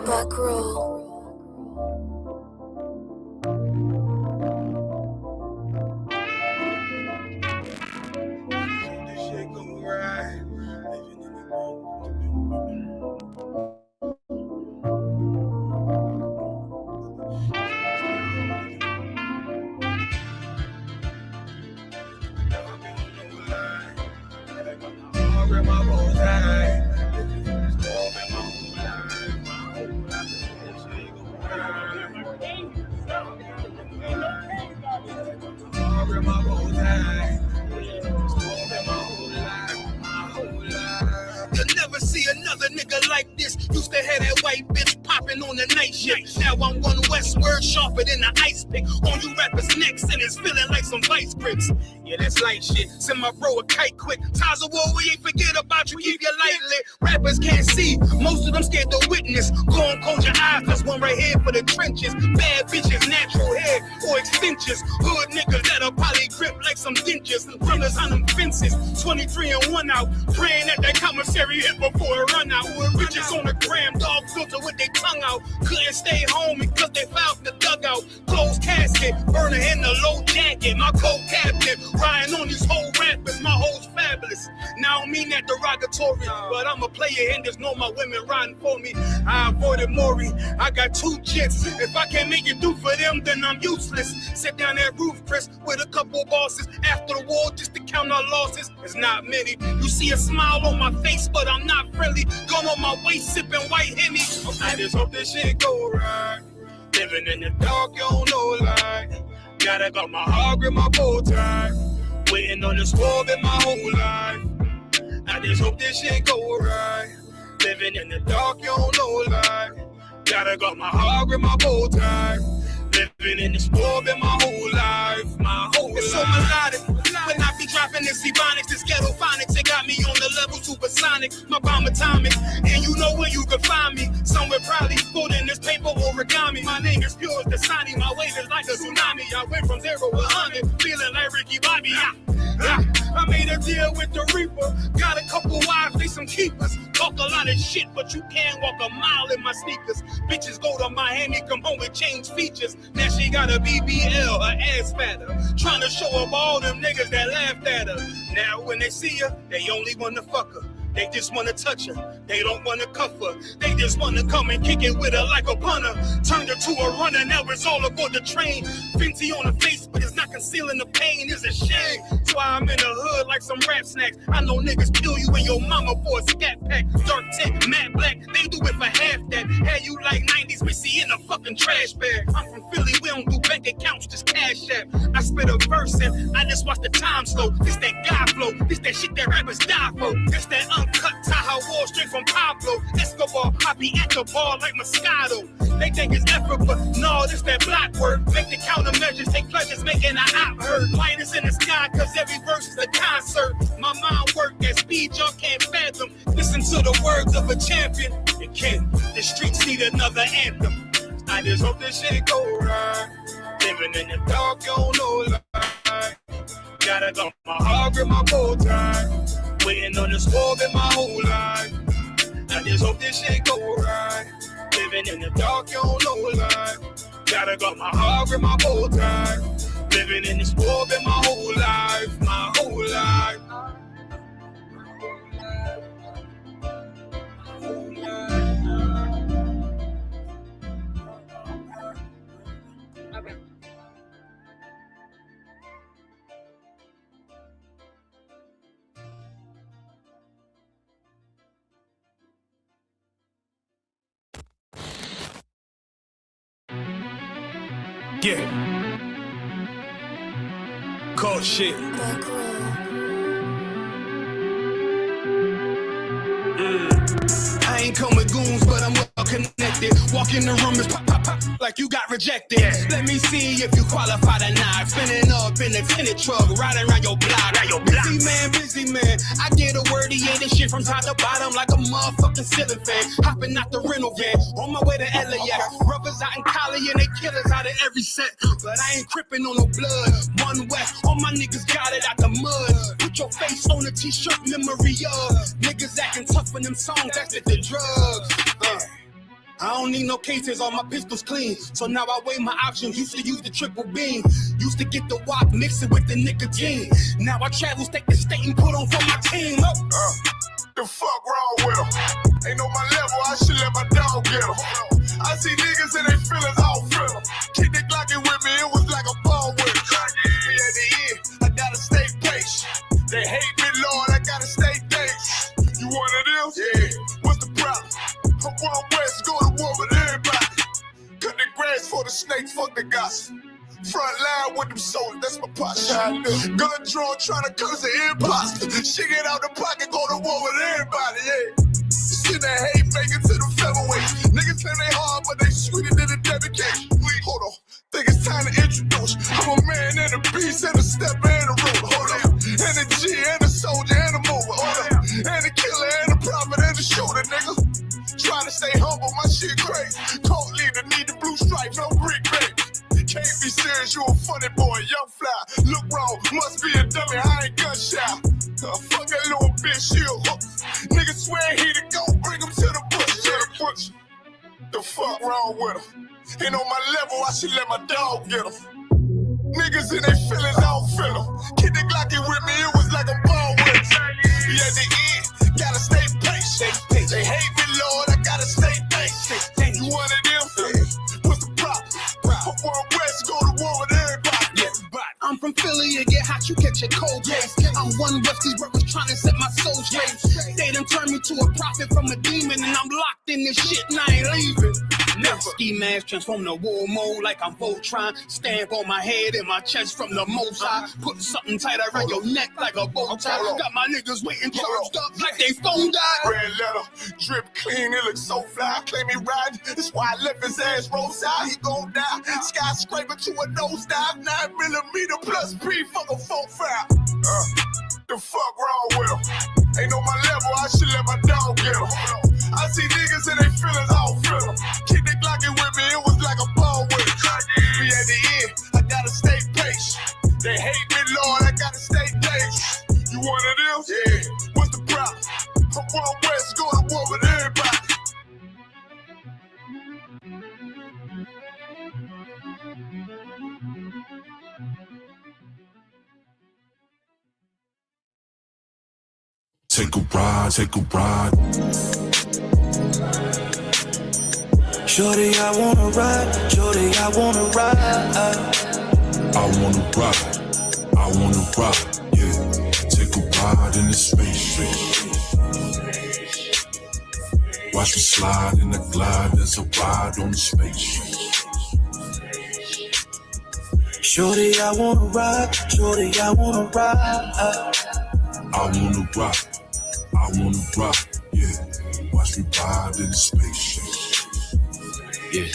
Back row. On the night shift. Now I'm one westward, sharper than the ice pick. On you rappers' necks, and it's feeling like some vice grips. Yeah, that's light shit. Send my bro a kite quick. Ties of war, we ain't forget about you. Keep your light lit. Rappers can't see. Most of them scared to witness. Go and close your eyes. There's one right here for the trenches. Bad bitches, natural hair or extensions. Hood niggas that'll probably grip like some dentures. Brothers on them fences. 23 and 1 out. Praying that commissary hit before it run out. Bitches on the gram, dog filter with their tongue out. Couldn't stay home because they found the dugout. Closed casket, burner in the low jacket. My co-captain, riding on these whole rappers. My hoes fabulous. Now I don't mean that derogatory, but I'm a player and there's no my women riding for me. I avoided Maury. I got 2 jets. If I can't make it do for them, then I'm useless. Sit down that roof, Chris, with a couple bosses. After the war, just to count our losses. It's not many. You see a smile on my face, but I'm not friendly. Gun on my waist, sipping white Henny. I just hope this shit go right. Living in the dark, you don't know light. Gotta got my heart with my bow tie. Waiting on the squad in my whole life. I just hope this shit go right. Living in the dark, you don't know light. Gotta got my heart with my bow tie. Living in the squad in my whole life. My whole life. It's so melodic. When I be dropping this Ebonics, this ghetto phonics, it got me on the level supersonic. My bomb atomic, and you know where you can find me. Somewhere probably folding this paper origami. My name is pure as Dasani. My wave is like a tsunami. I went from 0 to 100, feeling like Ricky Bobby. I made a deal with the Reaper. Got a couple wives, they some keepers. Talk a lot of shit, but you can't walk a mile in my sneakers. Bitches go to Miami, come home with change features. Now she got a BBL, her ass fatter. Trying to show up all them niggas that laughed at her. Now when they see her, they only wanna fuck her. They just wanna touch her. They don't wanna cuff her. They just wanna come and kick it with her like a punter. Turned her to a runner, now it's all aboard the train. Fenty on her face, but it's not concealing the pain. It's a shame. That's why I'm in the hood like some rap snacks. I know niggas kill you and your mama for a scat pack. Dark tint, matte black, they do it for half that. Had you like 90s Missy in a fucking trash bag. I'm from Philly, we don't do bank accounts, just cash app. I spit a verse and I just watch the time slow. This that God flow, this that shit that rappers die for. This that uncut Tahoe Wall straight from Pablo Escobar. I be at the bar like Moscato. They think it's effort, but no, this that block work. Make the countermeasures, take pleasures, making an op hurt. Lighters in the sky, cause every verse is a concert. My mind work at speed y'all can't fathom. Listen to the words of a champion. You can't, the streets need another anthem. I just hope this shit go right. Living in the dark, you don't know light. Gotta go my heart with my bow tie. Waiting on the squad in my whole life. I just hope this shit go right. Living in the dark, you don't know life. Gotta got my heart with my bow tie. Living in the squad in my whole life. My whole life. Yeah. Cold shit. Back row. I ain't come with goons, but I'm well connected. Walk in the room, it's pop, pop, pop, like you got rejected. Let me see if you qualify or not. Spinning up in a tinted truck, riding around your block. Busy man. I get a word, he ain't this shit from top to bottom like a motherfucking ceiling fan. Hopping out the rental van, on my way to LAX. Brothers out in Cali and they killers out of every set. But I ain't crippin' on no blood. One West, all my niggas got it out the mud. Put your face on a t-shirt, memory of niggas acting tough in them songs, that's the drugs. I don't need no cases, all my pistols clean. So now I weigh my options, used to use the triple beam. Used to get the wop, mix it with the nicotine. Now I travel state to state and put on for my team. The fuck wrong with them? Ain't on my level, I should let my dog get them. I see niggas and they feelings all feel them. Keep the Glockin' with me, it was like a ball with it. At the end, I gotta stay patient. They hate me, Lord, I gotta stay dangerous. You one of them? Yeah. What's the problem? I'm one west, go to war with everybody. Cut the grass for the snakes, fuck the gossip. Front line with them soldiers, that's my posture. Gun drawn, trying to curse the imposter. Shit get out the pocket, go to war with everybody, yeah. Send that hate, make it to the featherweight. Niggas claim they hard, but they sweeter than a dedication. Hold on, think it's time to introduce. I'm a man and a beast and a stepper and a ruler. Hold on, and a G and a soldier and a mover. Hold on, and a killer and a prophet and a shooter, nigga. Trying to stay humble, my shit crazy. Cold leader, need the blue stripe, no brick, baby. Can't be serious, you a funny boy, young fly. Look wrong, must be a dummy, I ain't gunshot. Fuck that little bitch, she a hook. Nigga swear he the go, bring him to the bush, The fuck wrong with him? Ain't on my level, I should let my dog get him. Niggas in they feelings, I don't feel them. Keep the Glockin' with me, it was like a ball with him. Be at the end, gotta stay patient. They hate me, Lord, I gotta stay patient. You one of them? What's the problem? I'm one west, go to war with everybody. I'm from Philly, you get hot, you catch a cold case. I'm one west, these brothers trying to set my soul straight. They done turned me to a prophet from a demon, and I'm locked in this shit and I ain't leaving. Never. Ski mask transform to war mode like I'm Voltron. Stamp on my head and my chest from the most high. Put something tight around your neck like a bow tie. Got my niggas waiting charged up like they phone died. Red letter, drip clean, it looks so fly. Claim he riding, that's why I left his ass roadside. He gon' die, skyscraper to a nosedive. 9mm plus B, fuck a 4-5. The fuck wrong with him? Ain't on my level, I should let my dog get him. I see niggas and they feelings, I don't feel them. Keep the Glockin' with me, it was like a ball with it. Be at the end, I gotta stay patient. They hate me, Lord, I gotta stay dangerous. You one of them? Yeah. What's the problem? I'm one west, go to war with everybody. Take a ride, take a ride. Shorty, I wanna ride. Shorty, I wanna ride. I wanna ride, I wanna ride, yeah. Take a ride in the spaceship. Watch me slide in the glide, there's a ride on the spaceship. Shorty, I wanna ride. Shorty, I wanna ride. I wanna ride, I wanna ride, yeah. Watch me ride in the spaceship. Yeah.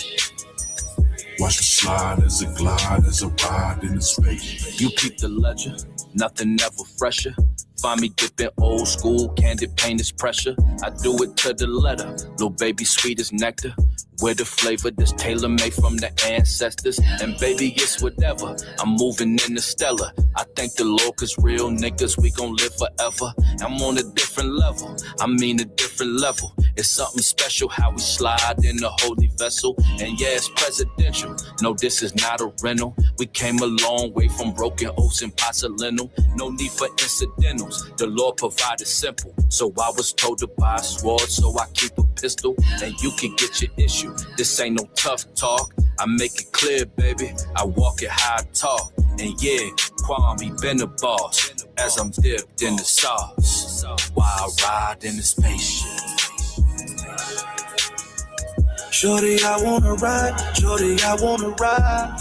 Watch me slide as a glide, as a ride in the space. You peep the ledger, nothing ever fresher. Find me dipping old school, candid paint is pressure. I do it to the letter, little baby sweet as nectar. With a flavor that's tailor-made from the ancestors. And baby, it's whatever, I'm moving in the stellar. I thank the Lord, cause real niggas, we gon' live forever. I'm on a different level, I mean a different level. It's something special how we slide in the holy vessel. And yeah, it's presidential, no, this is not a rental. We came a long way from broken oats and porcelain. No need for incidentals, the Lord provided simple. So I was told to buy a sword, so I keep a pistol. And you can get your issue. This ain't no tough talk. I make it clear, baby. I walk it how I talk. And yeah, Kwame been the boss as I'm dipped in the sauce while I ride in the spaceship. Shorty, I wanna ride. Shorty, I wanna ride.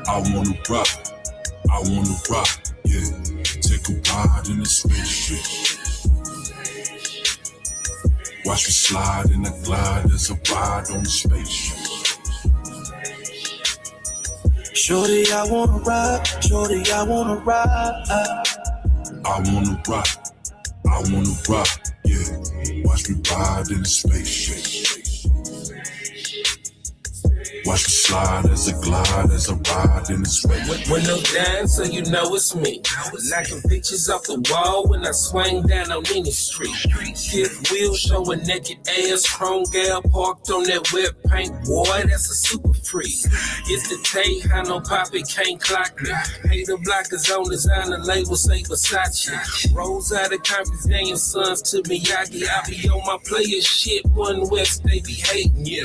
I wanna ride, I wanna ride, yeah. Take a ride in the spaceship. Watch me slide in the glide, there's a ride on the spaceship. Shorty, I wanna ride. Shorty, I wanna ride. I wanna ride, I wanna ride, yeah. Watch me ride in the spaceship. Watch me slide as I glide, as I ride in the space. Window down, so you know it's me. Knocking pictures off the wall when I swing down on any street. Fifth wheel showing naked ass, chrome gal parked on that wet paint. Boy, that's a super freak. It's the Tejano Poppy, can't clock me. Hater blockers on designer label, say Versace. Rolls out of Compton's name, sons to Miyagi. I be on my player shit, one West, they be hating, yeah.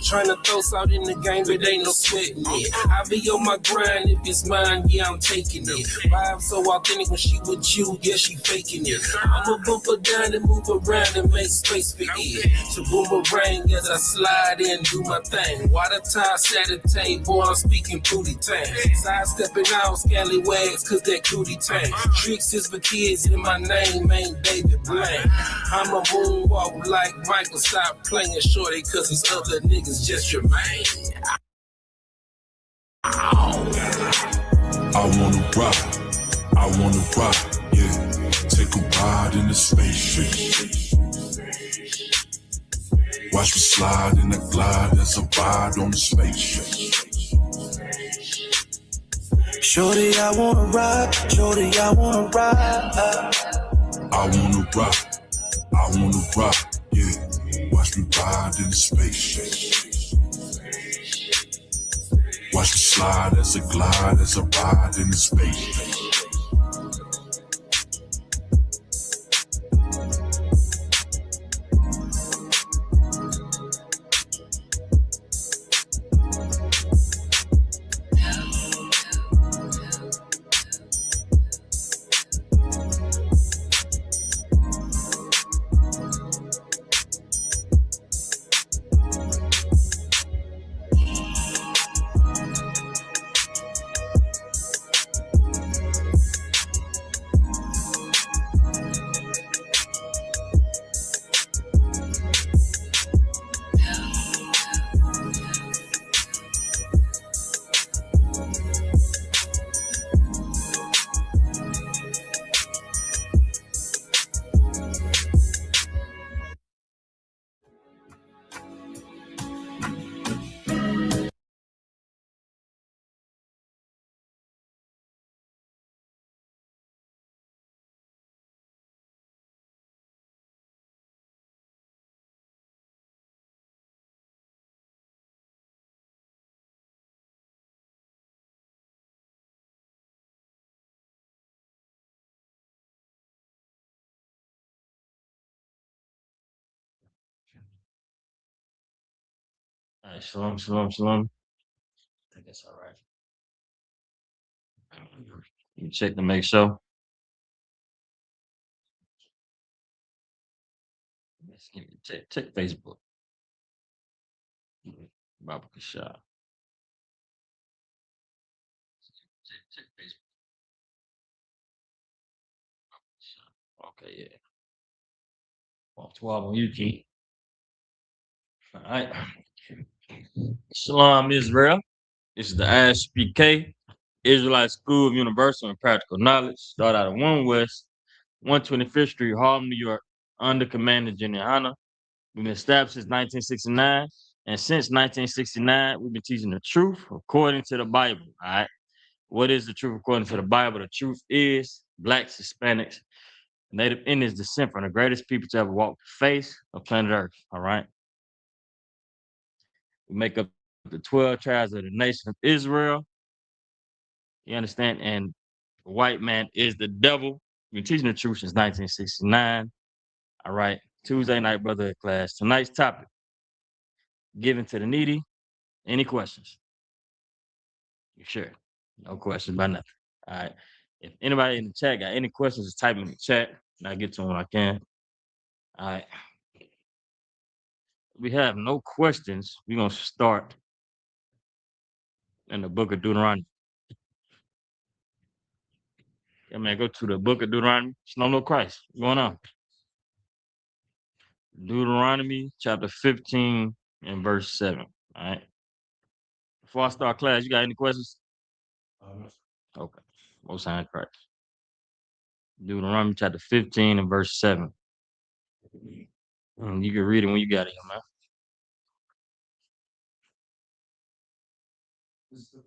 Trying to throw salt in the game, but ain't no sweating it. I be on my grind, if it's mine, yeah, I'm taking it. Vibe so authentic when she with you, yeah, she faking it. I'ma bump her down and move around and make space for it. So boomerang as I slide in, do my thing. Water tie, set a table, I'm speaking booty tang. Sidestepping out, scallywags, cause that cootie tang. Tricks is for kids in my name, ain't David Blaine. I'm a moonwalk like Michael, stop playing shorty, cause these other niggas just remain. I wanna rock, yeah. Take a ride in the spaceship. Watch me slide in the glide as I ride on the spaceship. Shorty, I wanna ride. Shorty, I wanna ride. I wanna rock, yeah. Watch me ride in the spaceship. Watch me slide as I glide, as I ride in the spaceship. All right, shalom. I think that's all right. You check to make sure. Let's give you check Facebook. Baba Kashab. Check Facebook. Okay, yeah. 12 on YouTube. All right. Shalom, Israel. This is the ISPK, Israelite School of Universal and Practical Knowledge. Start out of 1 West, 125th Street, Harlem, New York, under Commander General Hanna. We've been established since 1969. And since 1969, we've been teaching the truth according to the Bible. All right. What is the truth according to the Bible? The truth is Blacks, Hispanics, Native Indians descend from the greatest people to ever walk the face of planet Earth. All right. We make up the 12 tribes of the nation of Israel. You understand? And the white man is the devil. We've been teaching the truth since 1969. All right. Tuesday night brotherhood class. Tonight's topic, giving to the needy. Any questions? You sure? No questions about nothing. All right. If anybody in the chat got any questions, just type them in the chat and I'll get to them when I can. All right. We have no questions. We're going to start in the book of Deuteronomy. Yeah, man, go to the book of Deuteronomy. Shalom Christ. What's going on? Deuteronomy chapter 15 and verse 7. All right. Before I start class, you got any questions? Okay. Most High in Christ. Deuteronomy chapter 15 and verse 7. You can read it when you got it, man.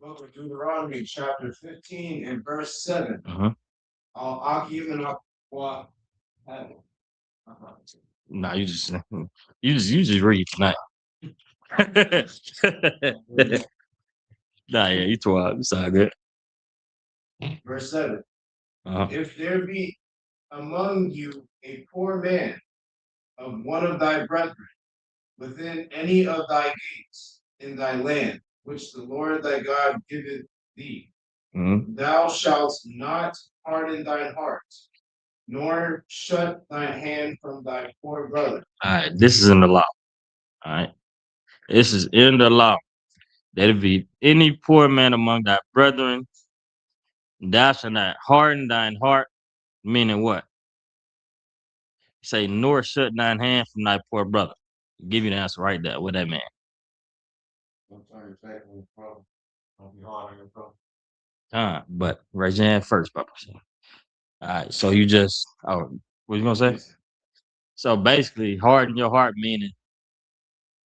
book of Deuteronomy, chapter 15 and verse 7. I'll give an up what Nah, you just read tonight. Nah, yeah, you 12. It's all good. verse 7. Uh-huh. If there be among you a poor man of one of thy brethren within any of thy gates in thy land, which the Lord thy God giveth thee, thou shalt not harden thine heart, nor shut thine hand from thy poor brother. All right, this is in the law. All right, this is in the law. That if be any poor man among thy brethren, thou shalt not harden thine heart, meaning what? Say, nor shut thine hand from thy poor brother. Give you the answer right there. What that mean? But raise your hand first, Papa. All right, so you just, what you gonna say? So basically, harden your heart, meaning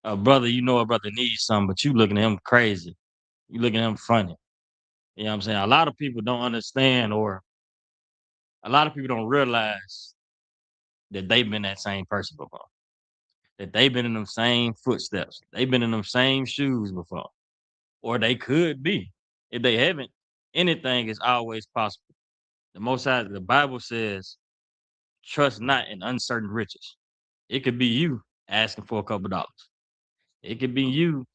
a brother, you know a brother needs something, but you looking at him crazy. You looking at him funny. You know what I'm saying? A lot of people don't understand, or a lot of people don't realize that they've been that same person before. That they've been in them same footsteps. They've been in them same shoes before. Or they could be. If they haven't, anything is always possible. The Most High, the Bible says, trust not in uncertain riches. It could be you asking for a couple dollars. It could be you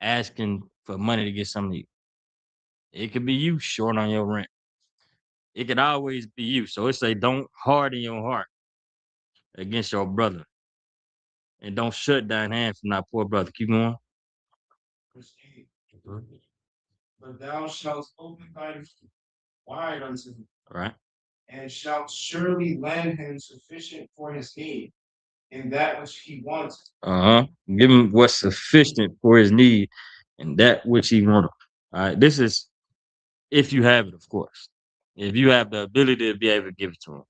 asking for money to get something to eat. It could be you short on your rent. It could always be you. So it say, don't harden your heart against your brother. And don't shut thine hand from thy poor brother. Keep going. But thou shalt open thine wide unto him. Right. And shalt surely lend him sufficient for his need in that which he wants. Give him what's sufficient for his need and that which he wants. All right. This is if you have it, of course. If you have the ability to be able to give it to him.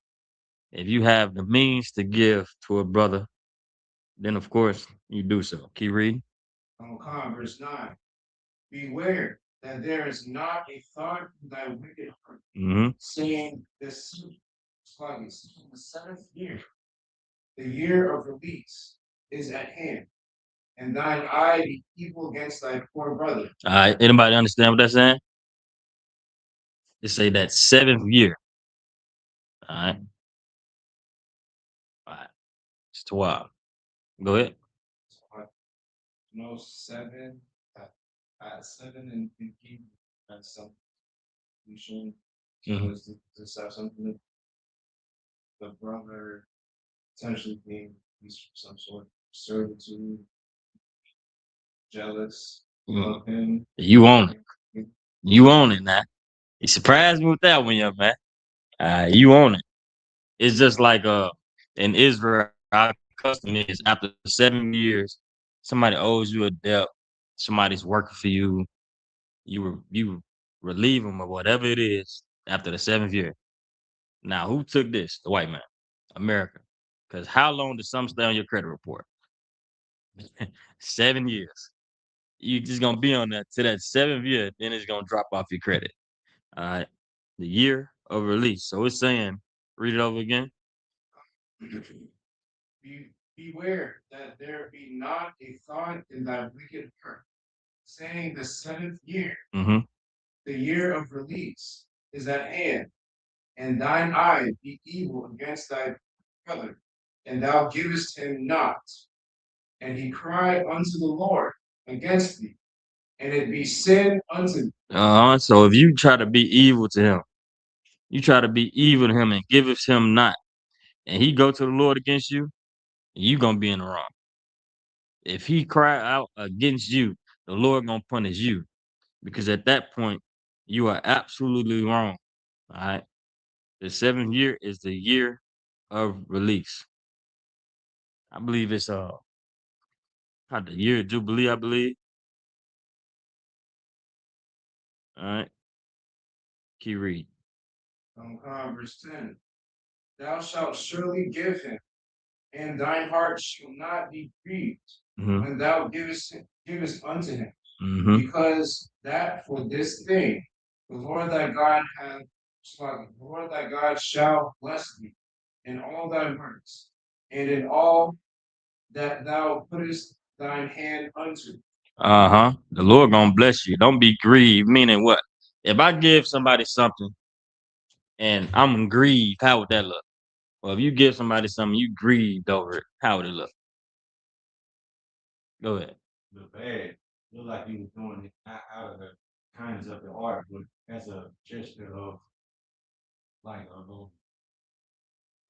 If you have the means to give to a brother, then of course you do so. Keep reading. Verse 9. Beware that there is not a thought in thy wicked heart, saying the 7th year, the year of release, is at hand, and thine eye be evil against thy poor brother. All right. Anybody understand what that's saying? They say that 7th year. All right. All right. It's 12. Go ahead. No, 7. 7 and Hebrew. That's something. We should just have something. The brother potentially being some sort of servitude, jealous of him. You own it. You own it now. You surprised me with that one, young man. You own it. It's just like in Israel, our custom is after 7 years, somebody owes you a debt, somebody's working for you, you relieve them or whatever it is after the 7th year. Now, who took this? The white man, America. Because how long does some stay on your credit report? 7 years. You just gonna be on that to that 7th year, then it's gonna drop off your credit. All right. The year of release. So it's saying, read it over again. Beware that there be not a thought in thy wicked heart, saying the 7th year, the year of release, is at hand, and thine eye be evil against thy brother, and thou givest him not. And he cried unto the Lord against thee, and it be sin unto thee. So if you try to be evil to him, you try to be evil to him and giveth him not, and he go to the Lord against you, you gonna be in the wrong. If he cry out against you, the Lord gonna punish you, because at that point you are absolutely wrong. All right. The 7th year is the year of release. I believe it's the year of Jubilee, I believe. All right. Keep reading. Verse 10. Thou shalt surely give him, and thine heart shall not be grieved when thou givest unto him. Because that for this thing, the Lord thy God shall bless thee in all thy works, and in all that thou puttest thine hand unto. The Lord gonna bless you. Don't be grieved. Meaning what? If I give somebody something and I'm grieved, how would that look? Well, if you give somebody something, you grieved over it, how would it look? Go ahead. Look bad. Look like you was doing it out of the kindness of the heart, but as a gesture of like a little,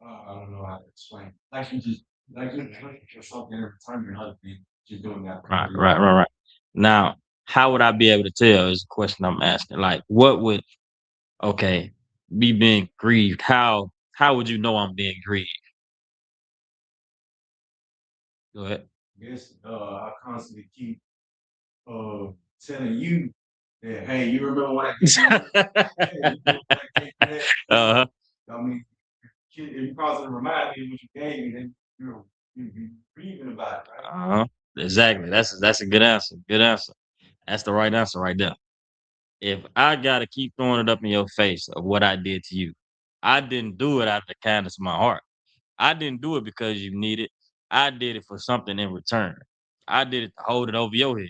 I don't know how to explain. Like you just like you're looking for something every time you're other people. Just doing that. Right. Now, how would I be able to tell is the question I'm asking. Like, what would me being grieved, how would you know I'm being grieved? Go ahead. Yes, I constantly keep telling you that, hey, you remember what I did? Hey, you remember what I gave you that? I mean, if you constantly remind me of what you gave me, then you're grieving about it, right? Exactly. That's a good answer. Good answer. That's the right answer right there. If I gotta keep throwing it up in your face of what I did to you, I didn't do it out of the kindness of my heart. I didn't do it because you need it. I did it for something in return. I did it to hold it over your head.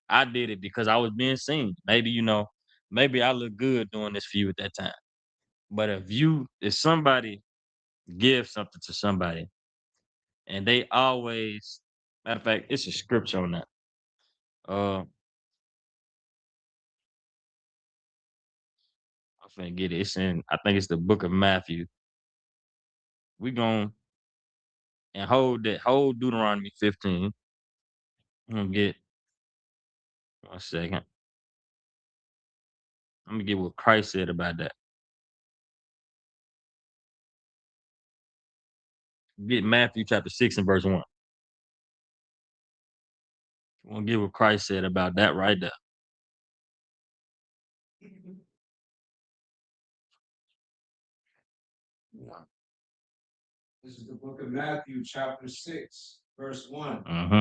I did it because I was being seen. Maybe I look good doing this for you at that time. But if somebody gives something to somebody and they always, matter of fact, it's a scripture on that. I'm finna get it. I think it's the book of Matthew. We going and hold Deuteronomy 15. I'm gonna get 1 second. I'm gonna get what Christ said about that. Get Matthew chapter 6 and verse 1. I'm gonna get what Christ said about that right there. This is the book of Matthew, chapter 6, verse 1. Mm-hmm.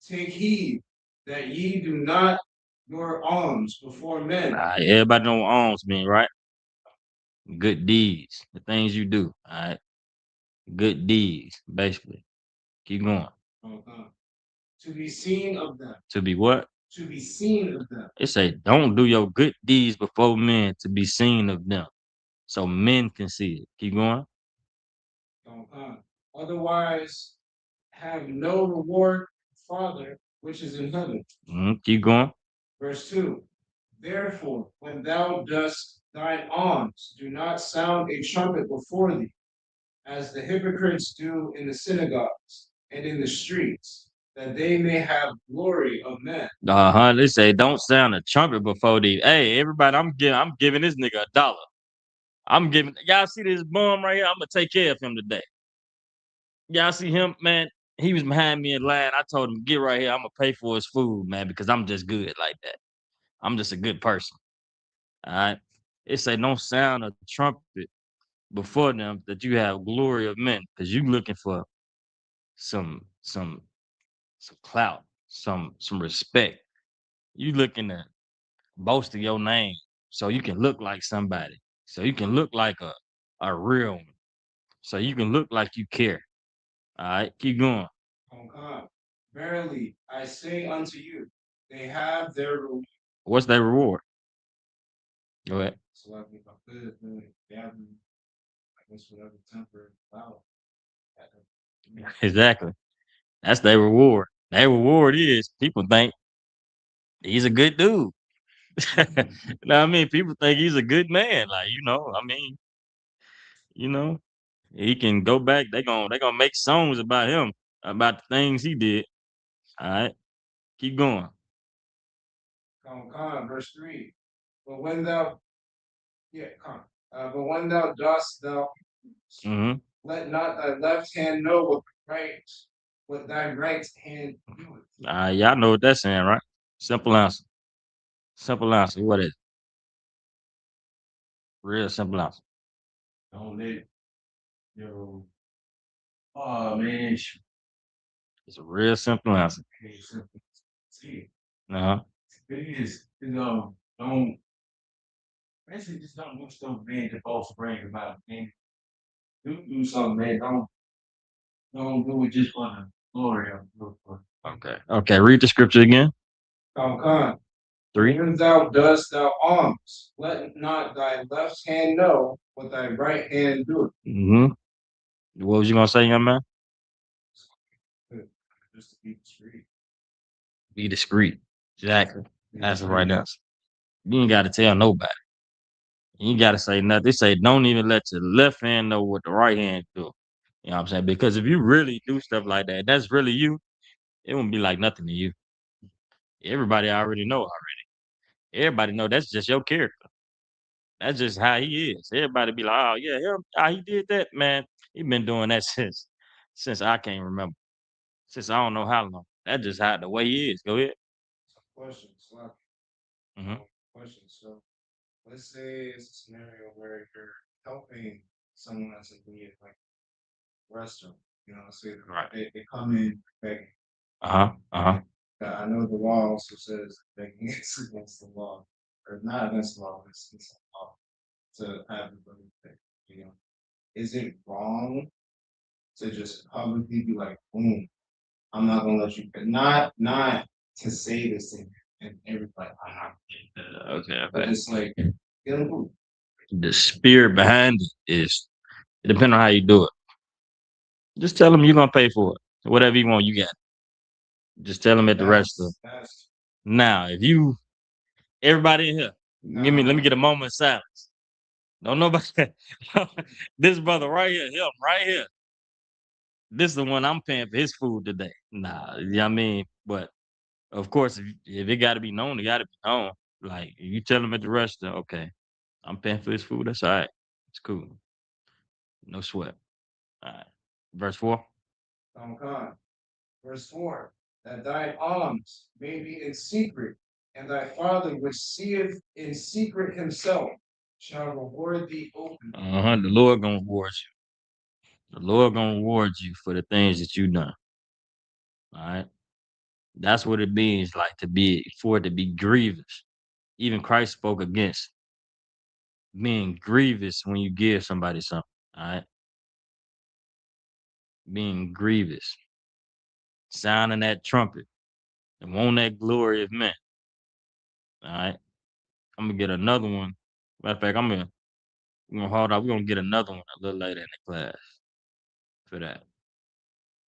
Take heed that ye do not your alms before men. Everybody know what alms mean, right? Good deeds, the things you do. All right. Good deeds, basically. Keep going. To be seen of them. To be what? To be seen of them. It say, don't do your good deeds before men to be seen of them. So men can see it. Keep going. Otherwise, have no reward, Father, which is in heaven. Keep going. Verse 2. Therefore, when thou dost thine alms, do not sound a trumpet before thee, as the hypocrites do in the synagogues and in the streets, that they may have glory of men. They say don't sound a trumpet before thee. Hey, everybody, I'm giving this nigga $1. I'm giving y'all see this bum right here. I'm gonna take care of him today. Y'all see him, man. He was behind me in line. I told him, get right here. I'm gonna pay for his food, man, because I'm just good like that. I'm just a good person. All right. It say don't sound a trumpet before them that you have glory of men, because you looking for some clout, some respect. You looking to boast of your name so you can look like somebody. So you can look like a real one. So you can look like you care. All right, keep going. Verily, I say unto you, they have their reward. What's their reward? Go ahead. So like if I could, gathering, I guess whatever temper about. Exactly. That's their reward. Their reward is people think he's a good dude. You know what I mean? People think he's a good man. Like, he can go back. They gonna make songs about him, about the things he did. All right. Keep going. Verse 3. But when thou dost let not thy left hand know what thy right hand doeth. Y'all know what that's saying, right? Simple answer. Simple answer. What is it? Real simple answer. Don't let your oh man. It's a real simple answer. Uh-huh. It is, basically just don't do stuff big to boast brag about it, man. Do something, man. Don't do it just for the glory of it. Okay. Okay. Read the scripture again. Come. 3. When thou dost thou alms, let not thy left hand know what thy right hand doeth. Mm-hmm. What was you gonna say, young man? Just to be discreet. Be discreet. Exactly. That's the right answer. You ain't gotta tell nobody. You ain't gotta say nothing. They say don't even let your left hand know what the right hand do. You know what I'm saying? Because if you really do stuff like that, that's really you, it won't be like nothing to you. Everybody already know already. Everybody know that's just your character. That's just how he is. Everybody be like, oh yeah, he did that, man. He been doing that since I can't remember. Since I don't know how long. That's just how the way he is. Go ahead. Question, Slack. Mhm. Question. So let's say it's a scenario where you're helping someone that's in need, like restaurant. You know, say Right. they come in begging. Uh-huh. I know the law also says begging is against the law, or not against the law, it's against the law to have the money beg. You know, is it wrong to just publicly be like, boom, I'm not gonna let you, not to say this thing and everybody, I'm not. Okay. But it's like, get a move. The spirit behind it is it depends on how you do it. Just tell him you're gonna pay for it. Whatever you want, you got it. Just tell him at the register. Now, if you everybody in here, let me get a moment of silence. Don't nobody this brother right here, him right here. This is the one I'm paying for his food today. Nah, you know what I mean? But of course, if it gotta be known, it gotta be known. Like if you tell him at the restaurant, okay, I'm paying for his food, that's all right. It's cool. No sweat. All right. Verse 4. God. Verse 4, that thy alms may be in secret, and thy Father which seeth in secret himself shall reward thee openly. The Lord gonna reward you. The Lord gonna reward you for the things that you done. All right. That's what it means, like for it to be grievous. Even Christ spoke against being grievous when you give somebody something. All right. Being grievous. Sounding that trumpet. And want that glory of men. All right. I'm gonna get another one. Matter of fact, we're gonna hold on. We're gonna get another one a little later in the class for that.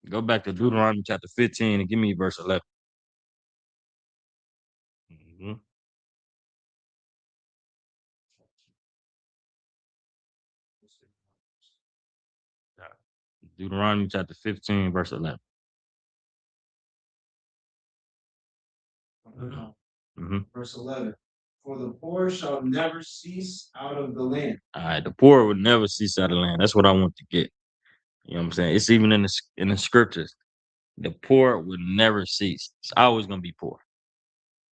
Go back to Deuteronomy chapter 15 and give me verse 11. Mhm. Deuteronomy chapter 15, verse 11. Verse 11. For the poor shall never cease out of the land. All right, the poor would never cease out of the land. That's what I want to get. You know what I'm saying? It's even in the scriptures. The poor would never cease. It's always gonna be poor,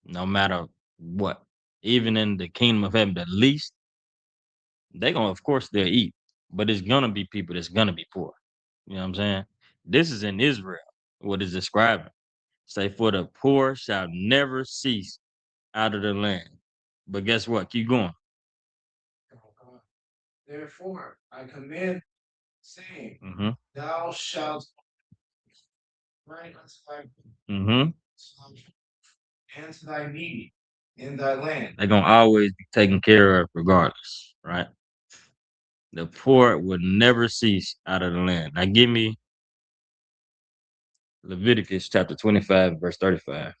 no matter what. Even in the kingdom of heaven, the least of course, they'll eat, but it's gonna be people that's gonna be poor. You know what I'm saying? This is in Israel. What is describing? Say, for the poor shall never cease out of the land. But guess what? Keep going. Therefore, I command, saying, Mm-hmm. thou shalt write unto thy Mm-hmm. and to thy needy in thy land. They're gonna always be taken care of regardless, right? The poor would never cease out of the land. Now give me Leviticus chapter 25, verse 35.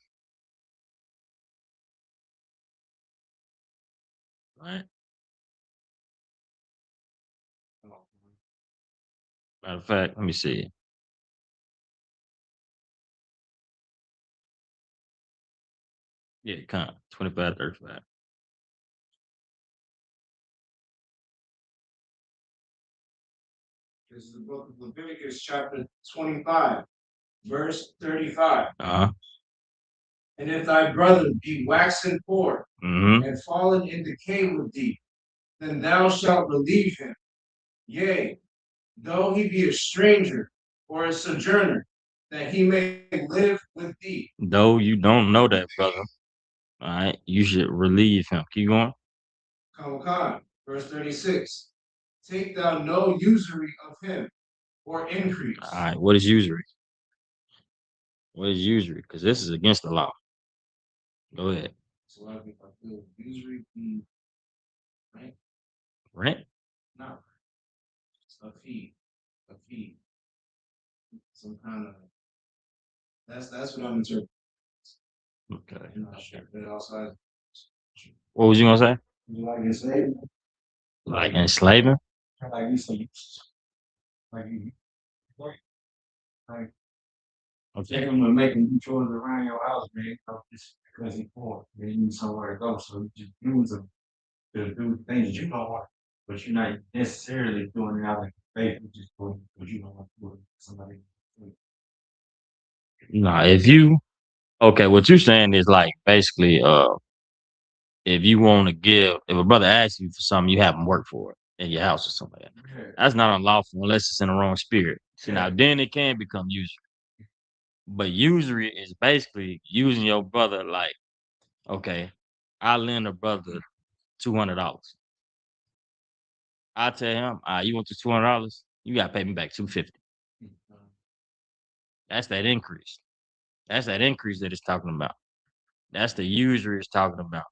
Right? Matter of fact, let me see. Yeah, come 25, 35. This is the book of Leviticus, chapter 25, verse 35. Uh-huh. And if thy brother be waxen poor Mm-hmm. and fallen in decay with thee, then thou shalt relieve him. Yea, though he be a stranger or a sojourner, that he may live with thee. Though you don't know that, brother, All right, you should relieve him. Keep going. Khan, verse 36. Take thou no usury of him or increase. All right, what is usury? What is usury? Because this is against the law. Go ahead. So I think I feel usury be right? Rent? No. It's a fee. A fee. Some kind of that's what I'm interpreting. Okay. I'm not sure. But also What was you gonna say? like enslavement. Like enslaving? Like you say, like you like Okay. him to making you chores around your house, man, just because he's poor. They need somewhere to go. So you just use him to do things you don't want, but you're not necessarily doing it out of faith, you just doing it because you don't want to do it for somebody. Nah, if you okay, what you're saying is like basically if you want to give if a brother asks you for something, you have him work for it in your house or something like that. Yeah. That's not unlawful unless it's in the wrong spirit. See now Yeah. then it can become usury. But usury is basically using your brother like, okay, I lend a brother $200. I tell him, you want the $200? You gotta pay me back $250. That's that increase. That's that increase that it's talking about. That's the usury it's talking about.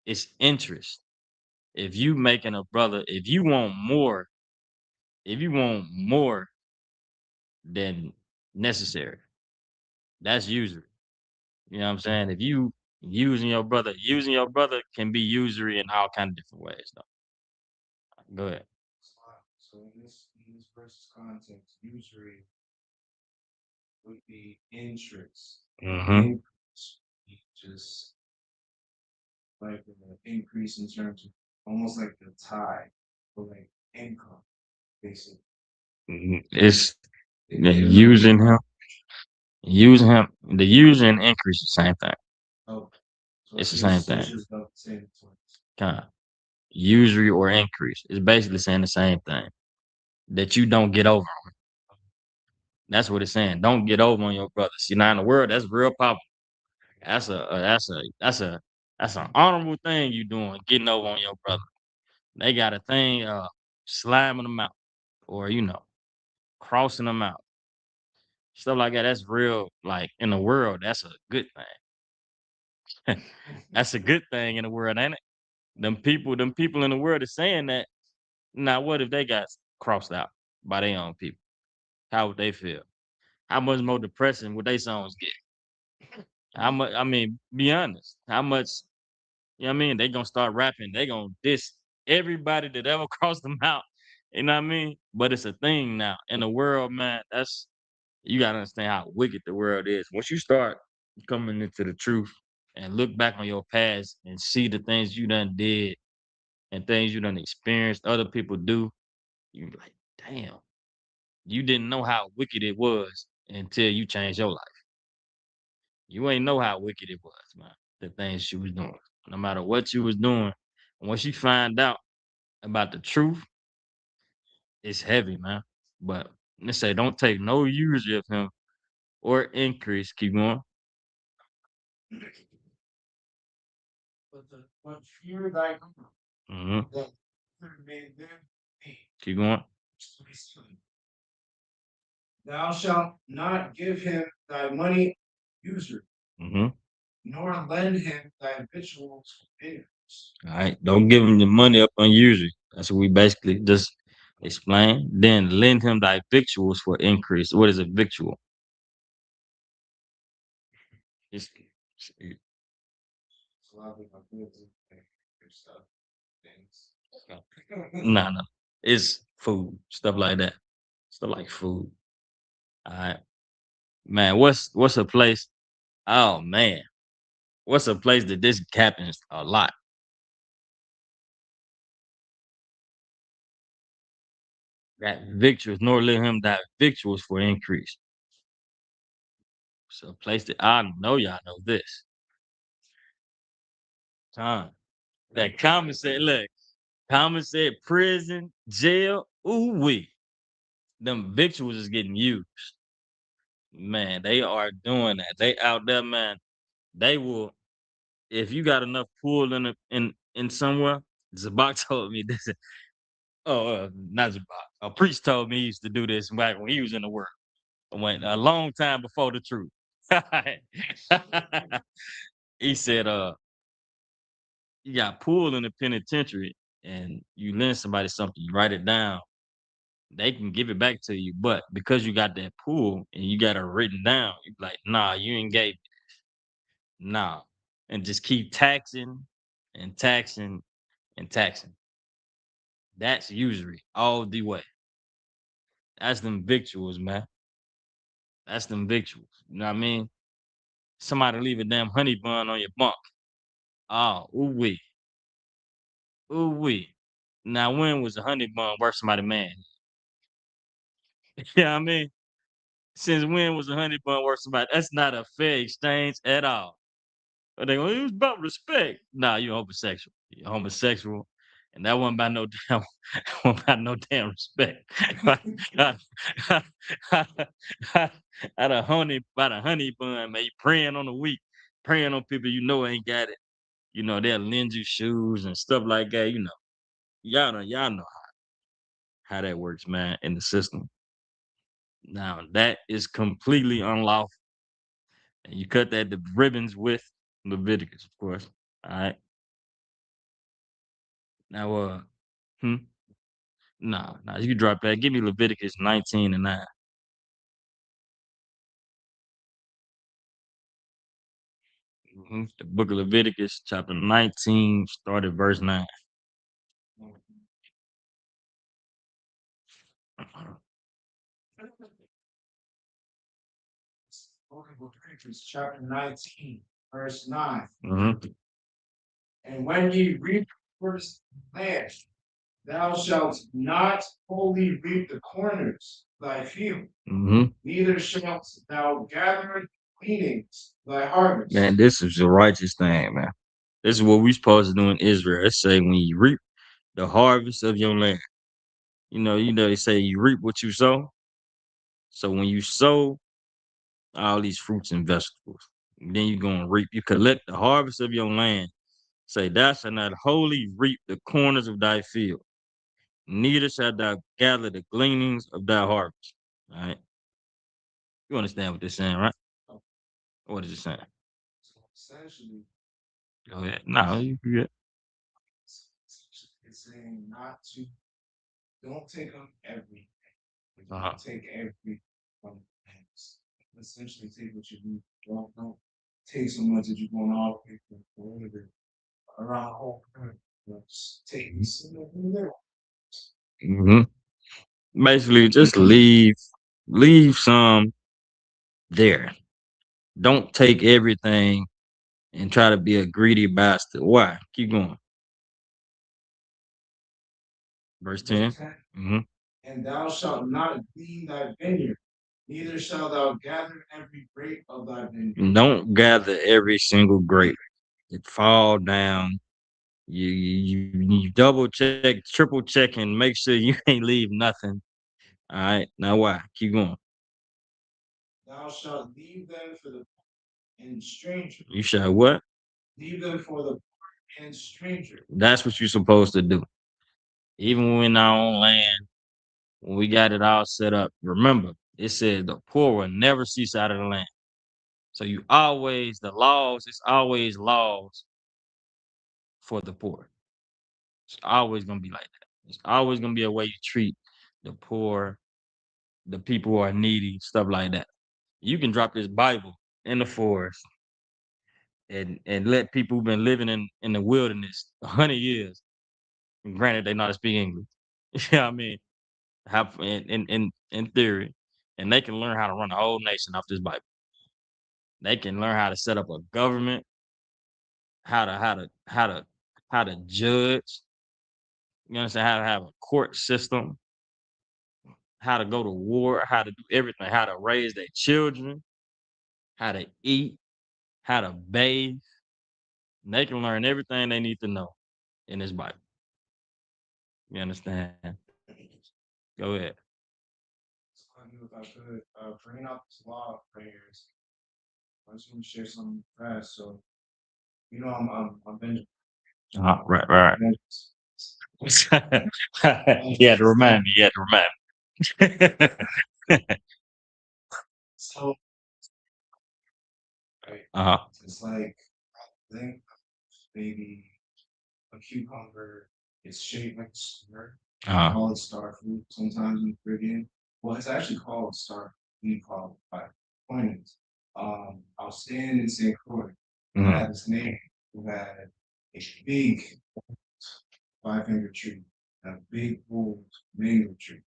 It's interest. If you making a brother, if you want more than necessary, that's usury. You know what I'm saying? If you using your brother can be usury in all kind of different ways though. Go ahead. So in this verse's context, usury would be interest. Mm-hmm. Just like an increase in terms of almost like the tithe or like income, basically. It's using him. Using him. The using and increase is the same thing. Oh, so It's the same thing. just about the same point. Kind of. Usury or increase. It's basically saying the same thing. That you don't get over on. That's what it's saying. Don't get over on your brother. See now in the world, that's real popular. That's an honorable thing you doing, getting over on your brother. They got a thing, slamming them out, or crossing them out, stuff like that. That's real. Like in the world, that's a good thing. That's a good thing in the world, ain't it? Them people in the world is saying that. Now, what if they got crossed out by their own people? How would they feel? How much more depressing would they songs get? How much? I mean, be honest. How much? You know what I mean? They gonna start rapping. They gonna diss everybody that ever crossed them out. You know what I mean? But it's a thing now in the world, man. That's you gotta understand how wicked the world is. Once you start coming into the truth and look back on your past and see the things you done did and things you done experienced other people do, you be like, damn, you didn't know how wicked it was until you changed your life. You ain't know how wicked it was, man. The things you was doing. No matter what you was doing, once you find out about the truth, it's heavy, man. But let's say don't take no usury of him or increase. Keep going. But fear thy God, Mm-hmm. that may then be. Keep going. Thou shalt not give him thy money usury, Mm-hmm. nor lend him thy victuals for interest. All right. Don't give him the money up on usury. That's what we basically just explain. Then lend him thy victuals for increase. What is a victual? It's, So I'll be my goods and stuff, things. no. It's food, stuff like that. Stuff like food. All right. Man, what's a place? Oh man. What's a place that this happens a lot? That victuals, nor let him that victuals for increase. So a place that I know y'all know this. Time. That common said, look, common said prison, jail, ooh wee. Them victuals is getting used. Man, they are doing that. They out there, man. They will, if you got enough pull in somewhere, Zabak told me this. Oh, not Zabak. A priest told me he used to do this back when he was in the world. Went a long time before the truth. He said, you got pulled in the penitentiary and you lend somebody something, you write it down, they can give it back to you. But because you got that pull and you got it written down, you be like, nah, you ain't gave it. Nah. And just keep taxing and taxing and taxing. That's usury all the way. That's them victuals, man. That's them victuals. You know what I mean? Somebody leave a damn honey bun on your bunk. Oh, ooh wee. Ooh wee. Now when was a honey bun worth somebody man? You know what I mean? Since when was a honey bun worth somebody? That's not a fair exchange at all. But they go, it was about respect. Nah, you're homosexual. You're homosexual. And that wasn't about no damn, wasn't about no damn respect. At a honey, about a honey bun, man, you praying on the weak, praying on people you know ain't got it. You know, they'll lend you shoes and stuff like that. You know, y'all know how that works, man, in the system. Now that is completely unlawful. And you cut that the ribbons with Leviticus, of course. All right. Now, nah, you can drop that. Give me Leviticus 19 and 9. The book of Leviticus, chapter 19, started verse 9. Book of Leviticus, chapter 19, verse 9. Mm-hmm. And when ye reap the first land, thou shalt not wholly reap the corners of thy field, neither shalt thou gather the gleanings of thy harvest. Man, this is the righteous thing, man. This is what we supposed to do in Israel. It say when you reap the harvest of your land. You know, they say you reap what you sow. So when you sow all these fruits and vegetables, then you're gonna reap. You collect the harvest of your land. Say, thou shalt not wholly reap the corners of thy field, neither shalt thou gather the gleanings of thy harvest. All right. You understand what they're saying, right? What is it saying? So essentially, Go ahead. No, you good. it's saying not to, don't take up everything. Uh-huh. Take every from things. Essentially, take what you need. Don't take so much that you're going all the way from around the whole country. Just take some of the little. Basically, just leave some there. Don't take everything and try to be a greedy bastard. Why? Keep going. Verse 10. And thou shalt not glean thy vineyard, neither shalt thou gather every grape of thy vineyard. Don't gather every single grape. It fall down. You double check, triple check, and make sure you ain't leave nothing. All right. Now why? Keep going. Thou shalt leave them for the poor and stranger. You shall what? Leave them for the poor and stranger. That's what you're supposed to do. Even when we're in our own land, when we got it all set up, remember, it said the poor will never cease out of the land. So it's always laws for the poor. It's always gonna be like that. It's always gonna be a way you treat the poor, the people who are needy, stuff like that. You can drop this Bible in the forest and let people who've been living in the wilderness 100 years. And granted, they know how to speak English. You know what I mean? Have in theory, and they can learn how to run a whole nation off this Bible. They can learn how to set up a government, how to judge. You understand? How to have a court system, how to go to war, how to do everything, how to raise their children, how to eat, how to bathe. And they can learn everything they need to know in this Bible. You understand? Go ahead. So I knew if I could bring out this law of prayers. I just want to share something fast. So You know, I'm Benjamin. Right. You had to remind me. You had to remind me. So, right, it's like I think maybe a cucumber. It's shaped like a star. Call it star fruit sometimes in the Caribbean. Well, it's actually called star. We call it by point is, I was staying in St. Croix. I had this neighbor who had a big 5-finger tree, and a big old mango tree.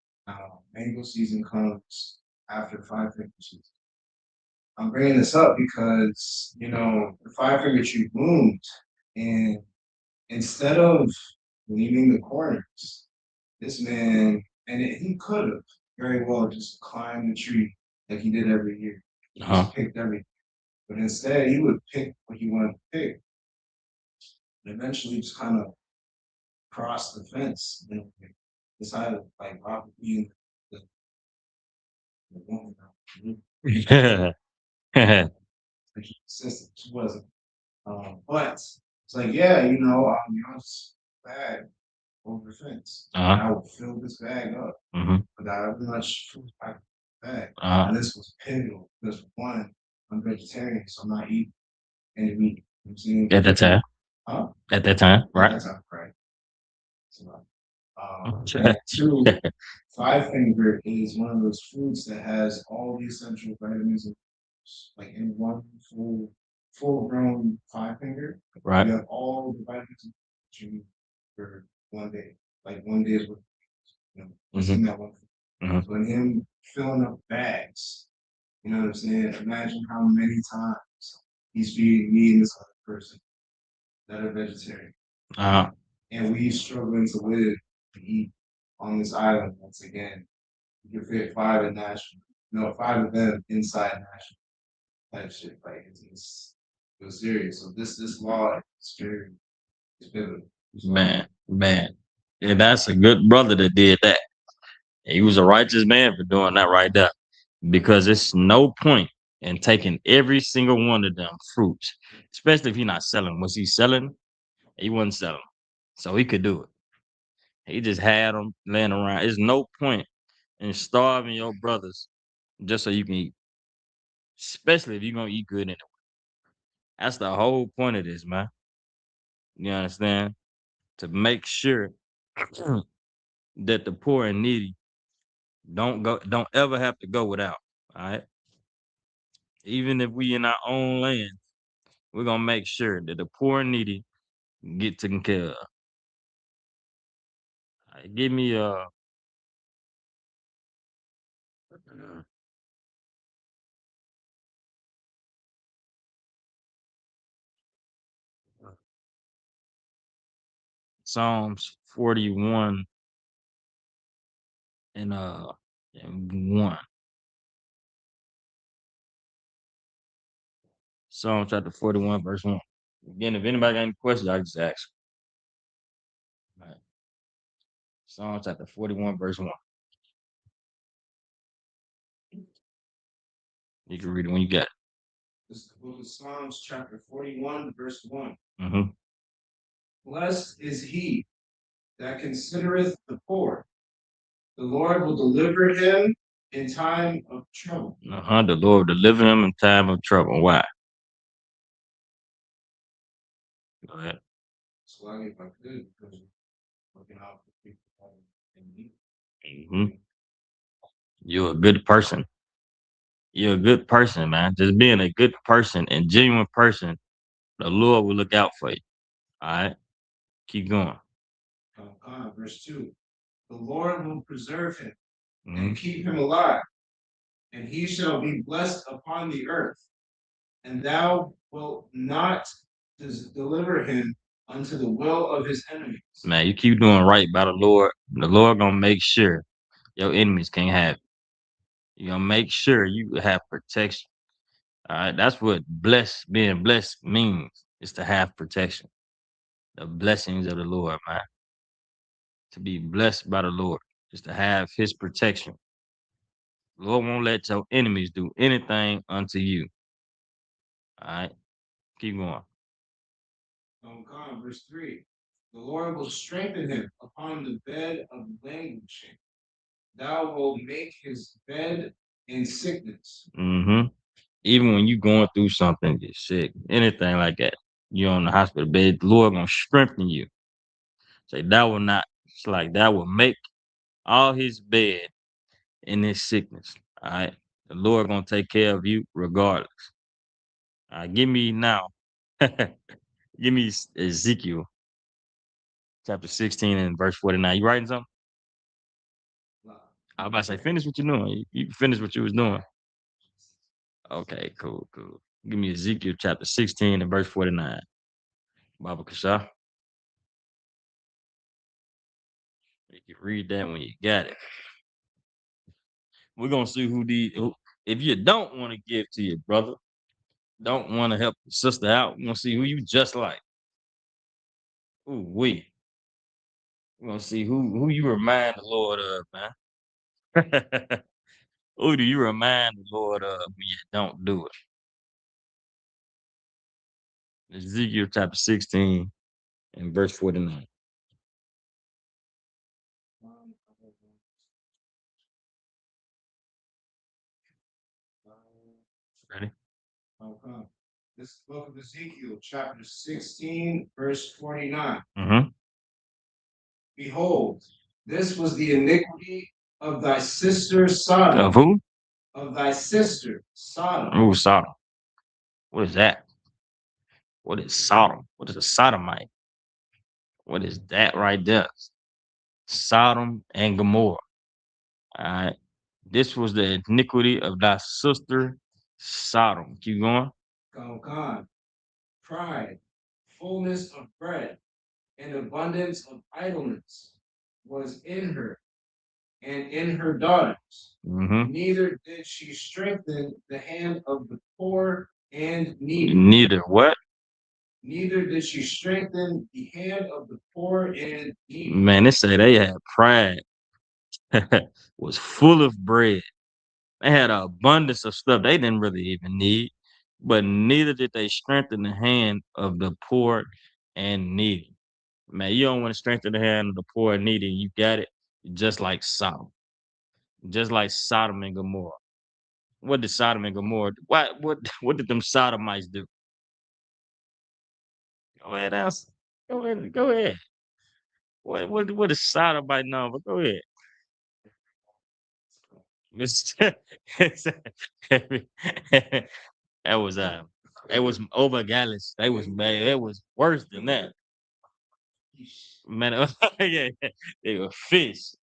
Mango season comes after 5-finger season. I'm bringing this up because the 5-finger tree bloomed, and instead of leaving the corners, this man, he could have very well just climbed the tree like he did every year. He just picked everything. But instead, he would pick what he wanted to pick, and eventually just kind of cross the fence and decided like Robert being the woman. Like he insisted she wasn't. But it's like, yeah, just bag over the fence. And I would fill this bag up without much food I could bag. And this was pivotal because one, I'm vegetarian, so I'm not eating any meat. You know what I'm saying? At that time. At that time, right? At that time, right. So, two, 5-finger is one of those fruits that has all the essential vitamins and like in one full grown 5-finger. Right. You have all the vitamins that you need for one day. Like one day is what in that one. So in him filling up bags, you know what I'm saying? Imagine how many times he's feeding me and this other person that are vegetarian. And we struggling to live to eat on this island once again. You can fit 5 in Nashville. 5 of them inside Nashville. Type shit. Like it was serious. So this law is very pivotal. Man. Yeah, that's a good brother that did that. He was a righteous man for doing that right there. Because it's no point in taking every single one of them fruits, especially if he's not selling. Was he selling? He wasn't selling. So he could do it. He just had them laying around. There's no point in starving your brothers just so you can eat. Especially if you're gonna eat good anyway. That's the whole point of this, man. You understand? To make sure that the poor and needy don't ever have to go without. All right. Even if we in our own land, we're gonna make sure that the poor and needy get taken care of. All right, give me Psalms 41 and 1. Psalm chapter 41, verse 1. Again, if anybody got any questions, I just ask. All right. Psalm chapter 41, verse 1. You can read it when you got it. This is the book of Psalms, chapter 41, verse 1. Mm-hmm. Blessed is he that considereth the poor. The Lord will deliver him in time of trouble. The Lord will deliver him in time of trouble. Why? Go ahead. So I get my good because looking out for people in need. Mm-hmm. You're a good person. You're a good person, man. Just being a good person and genuine person, the Lord will look out for you. All right. Keep going. Verse 2. The Lord will preserve him and keep him alive, and he shall be blessed upon the earth, and thou wilt not deliver him unto the will of his enemies. Man, you keep doing right by the Lord gonna make sure your enemies can't have it. You're gonna make sure you have protection. All right, that's what being blessed means, is to have protection. The blessings of the Lord, man. To be blessed by the Lord is to have his protection. The Lord won't let your enemies do anything unto you. All right, keep going. Verse 3. The Lord will strengthen him upon the bed of languishing. Thou wilt make his bed in sickness. Mm-hmm. Even when you going through something, get sick, anything like that, you're on the hospital bed, the Lord gonna strengthen you. Say that will not, it's like that will make all his bed in his sickness. All right. The Lord gonna take care of you regardless. All right, give me now. Give me Ezekiel chapter 16 and verse 49. You writing something? I was about to say, finish what you're doing. You finish what you was doing. Okay, cool. Give me Ezekiel chapter 16 and verse 49. Baba Kasha. You can read that when you got it. We're gonna see if you don't want to give to your brother, don't want to help your sister out, we're gonna see who you just like. Ooh, we're gonna see who you remind the Lord of, man. Who do you remind the Lord of when you don't do it? Ezekiel chapter 16 and verse 49. Ready? This book of Ezekiel, chapter 16, verse 49. Mm-hmm. Behold, this was the iniquity of thy sister Sodom. Of who? Of thy sister Sodom. Ooh, Sodom. What is that? What is Sodom? What is a sodomite? What is that right there? Sodom and Gomorrah. All right. This was the iniquity of thy sister Sodom. Keep going. God, pride, fullness of bread, and abundance of idleness was in her and in her daughters. Mm-hmm. Neither did she strengthen the hand of the poor and needy. Neither what? Neither did she strengthen the hand of the poor and needy. Man, they say they had pride. Was full of bread. They had an abundance of stuff they didn't really even need, but neither did they strengthen the hand of the poor and needy. Man, you don't want to strengthen the hand of the poor and needy. You got it, just like Sodom, just like Sodom and Gomorrah. What did Sodom and Gomorrah do? What did them Sodomites do? Go ahead, answer. Go ahead. What is Sodomite number? Go ahead. Mr. That was it was over Gallus. They was bad. It was worse than that. Man, yeah, they were fish.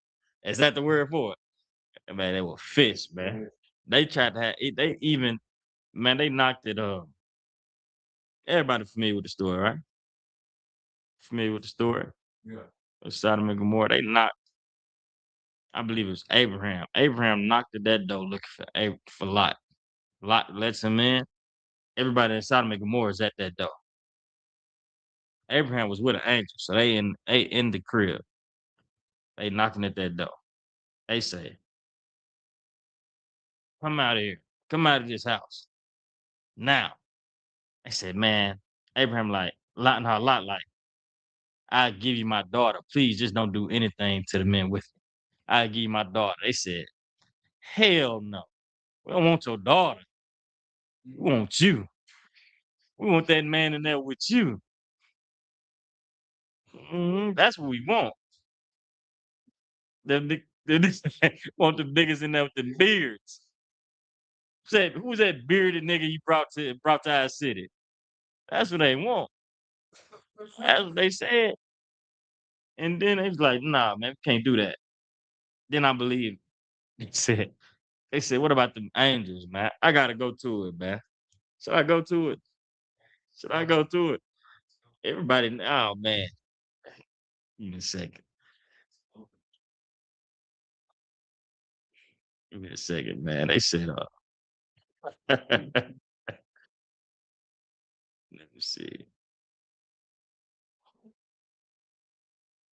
Is that the word for it? Man, they were fish, man. They tried to have it, they even man, they knocked it everybody familiar with the story, right? Familiar with the story? Yeah. Of Sodom and Gomorrah. They knocked, I believe it was Abraham. Abraham knocked at that door looking for Lot. Lot lets him in. Everybody in Sodom and Gomorrah is at that door. Abraham was with an angel, so they in the crib. They knocking at that door. They say, "Come out of here. Come out of this house now." They said, "Man," Abraham like Lot like, "I'll give you my daughter. Please just don't do anything to the men with me. I'll give you my daughter." They said, "Hell no. We don't want your daughter. We want you. We want that man in there with you. That's what we want. Want the niggas in there with the beards." Said, "Who's that bearded nigga you brought to our city?" That's what they want. That's what they said. And then they was like, "Nah, man, we can't do that." Then I believe they said, "What about the angels, man? I gotta go to it, man. Should I go to it? Should I go to it?" Everybody, oh man. Give me a second. Give me a second, man. They said, let me see.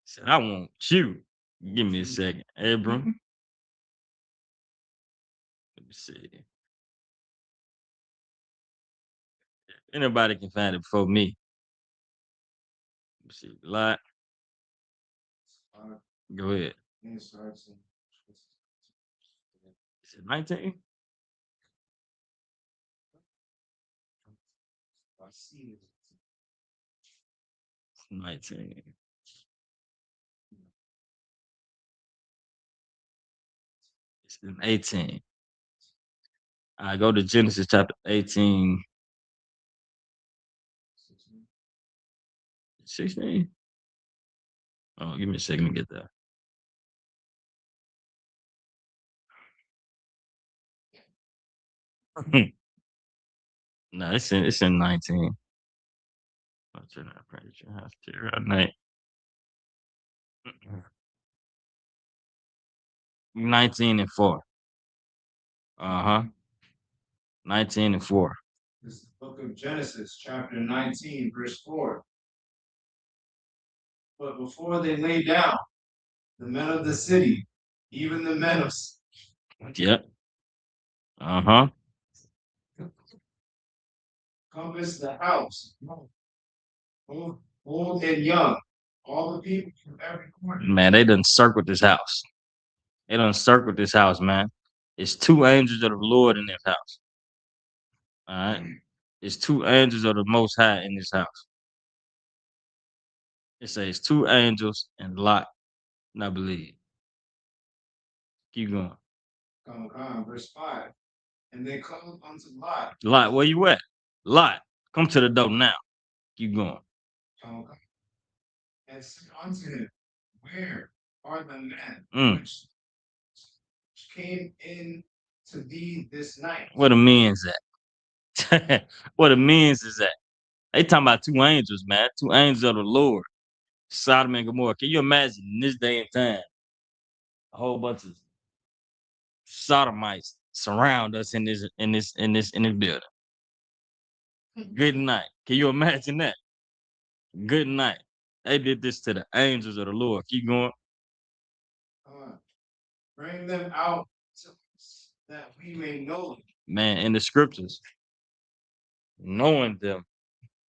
Said, "I want you." Give me a second. Abram. Let me see. Anybody can find it before me. Let's see. Lot. Go ahead. Is it 19? I see it. 19. It's in 18. I go to Genesis chapter 18. 16? Oh, give me a second to get there. No, it's in 19. I'll turn that pressure house to right night. 19 and 4. 19 and 4. This is the book of Genesis, chapter 19, verse 4. But before they lay down, the men of the city, even the men of Yep. compassed the house, old and young, all the people from every corner. Man, they done circled this house. They done circled this house, man. It's 2 angels of the Lord in this house. All right. It's 2 angels of the Most High in this house. It says 2 angels and Lot, and I believe. Keep going. Verse 5. And they called unto Lot. Lot, where you at? Lot, come to the door now. Keep going. And said unto him, where are the men which came in to thee this night? Where the men's at? Where the men's is at? They talking about 2 angels, man. 2 angels of the Lord. Sodom and Gomorrah. Can you imagine in this day and time? A whole bunch of sodomites surround us in this building. Good night. Can you imagine that? Good night. They did this to the angels of the Lord. Keep going. Bring them out to us that we may know them. Man, in the scriptures, knowing them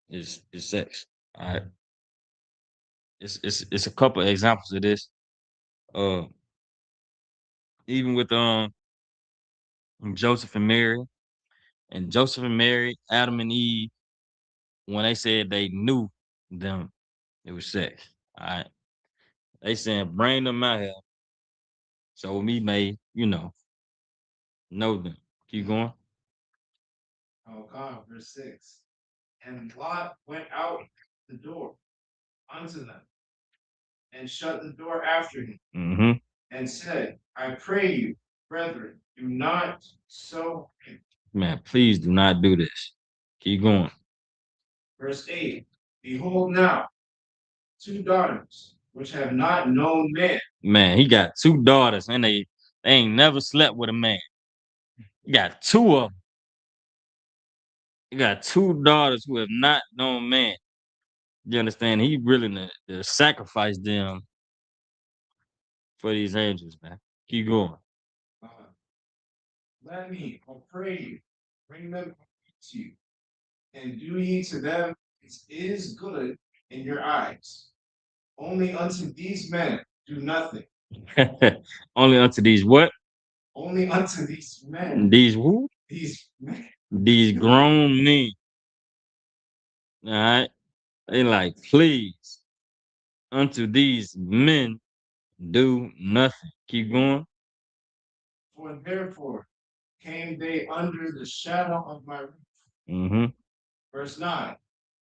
is sex. All right. It's a couple of examples of this. Even with Joseph and Mary, Adam and Eve, when they said they knew them, it was sex. All right. They saying bring them out here. So we may, know them. Keep going. Verse 6. And Lot went out the door unto them, and shut the door after him, and said, I pray you, brethren, do not so. Man, please do not do this. Keep going. Verse 8. Behold now, 2 daughters, which have not known man. Man, he got 2 daughters, and they ain't never slept with a man. He got 2 of them. He got 2 daughters who have not known man. You understand? He really to sacrifice them for these angels, man. Keep going. Let me, I pray you, bring them to you, and do ye to them as is good in your eyes. Only unto these men do nothing. Only unto these what? Only unto these men. These who? These men. These grown men. All right. They like, please, unto these men do nothing. Keep going. For therefore came they under the shadow of my roof. Verse 9.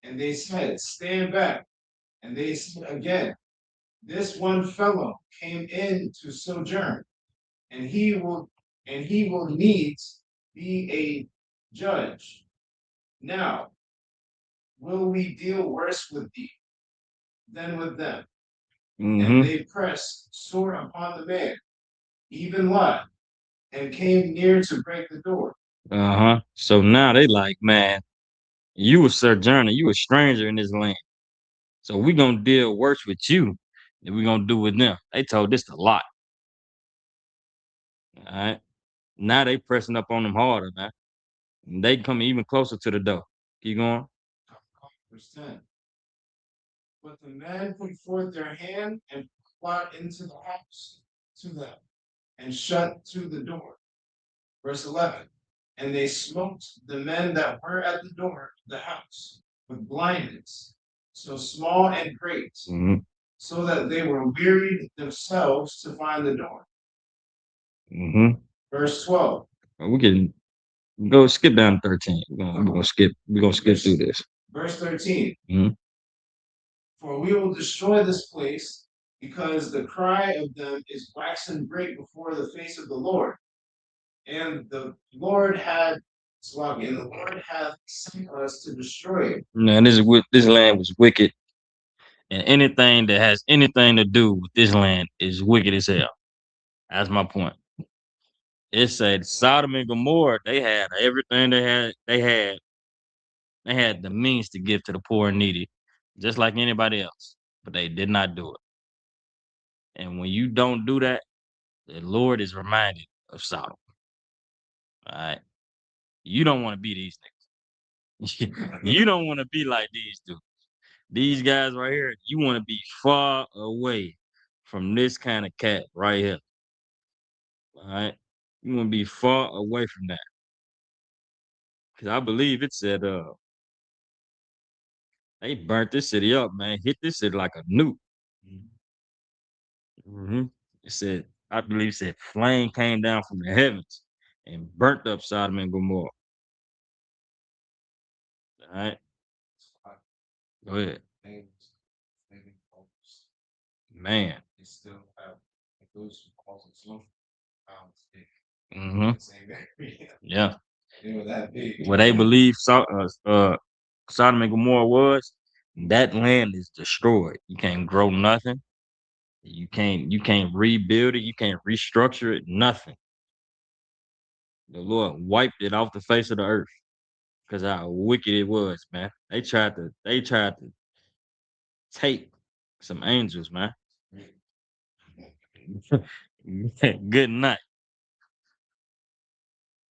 And they said, stand back. And they said again, this one fellow came in to sojourn, and he will needs be a judge. Now, will we deal worse with thee than with them? And they pressed sore upon the man, even Lot, and came near to break the door. So now they like, man, you a sojourner, you a stranger in this land. So we gonna deal worse with you than we gonna do with them. They told this to Lot. All right. Now they pressing up on them harder, man. And they coming even closer to the door. Keep going. Verse 10. But the men put forth their hand and brought into the house to them and shut to the door. Verse 11. And they smote the men that were at the door of the house with blindness, so small and great, so that they were wearied themselves to find the door. Verse 12. We can go skip down to 13. We're gonna skip through this. Verse 13. For we will destroy this place, because the cry of them is waxen great before the face of the Lord. And the Lord hath sent us to destroy it. Now this land was wicked, and anything that has anything to do with this land is wicked as hell. That's my point. It said Sodom and Gomorrah, they had everything they had the means to give to the poor and needy, just like anybody else, but they did not do it. And when you don't do that, the Lord is reminded of Sodom. All right. You don't want to be these niggas. You don't want to be like these dudes. These guys right here, you want to be far away from this kind of cat right here. All right. You want to be far away from that. Because I believe it said they burnt this city up, man. Hit this city like a nuke. It said, I believe it said flame came down from the heavens and burnt up Sodom and Gomorrah. All right. Go ahead. Man. They still have those who cause it slow. Yeah. They were that big. What they believe Sodom and Gomorrah was, that land is destroyed. You can't grow nothing. You can't rebuild it. You can't restructure it. Nothing. The Lord wiped it off the face of the earth because how wicked it was, man. They tried to take some angels, man. Good night.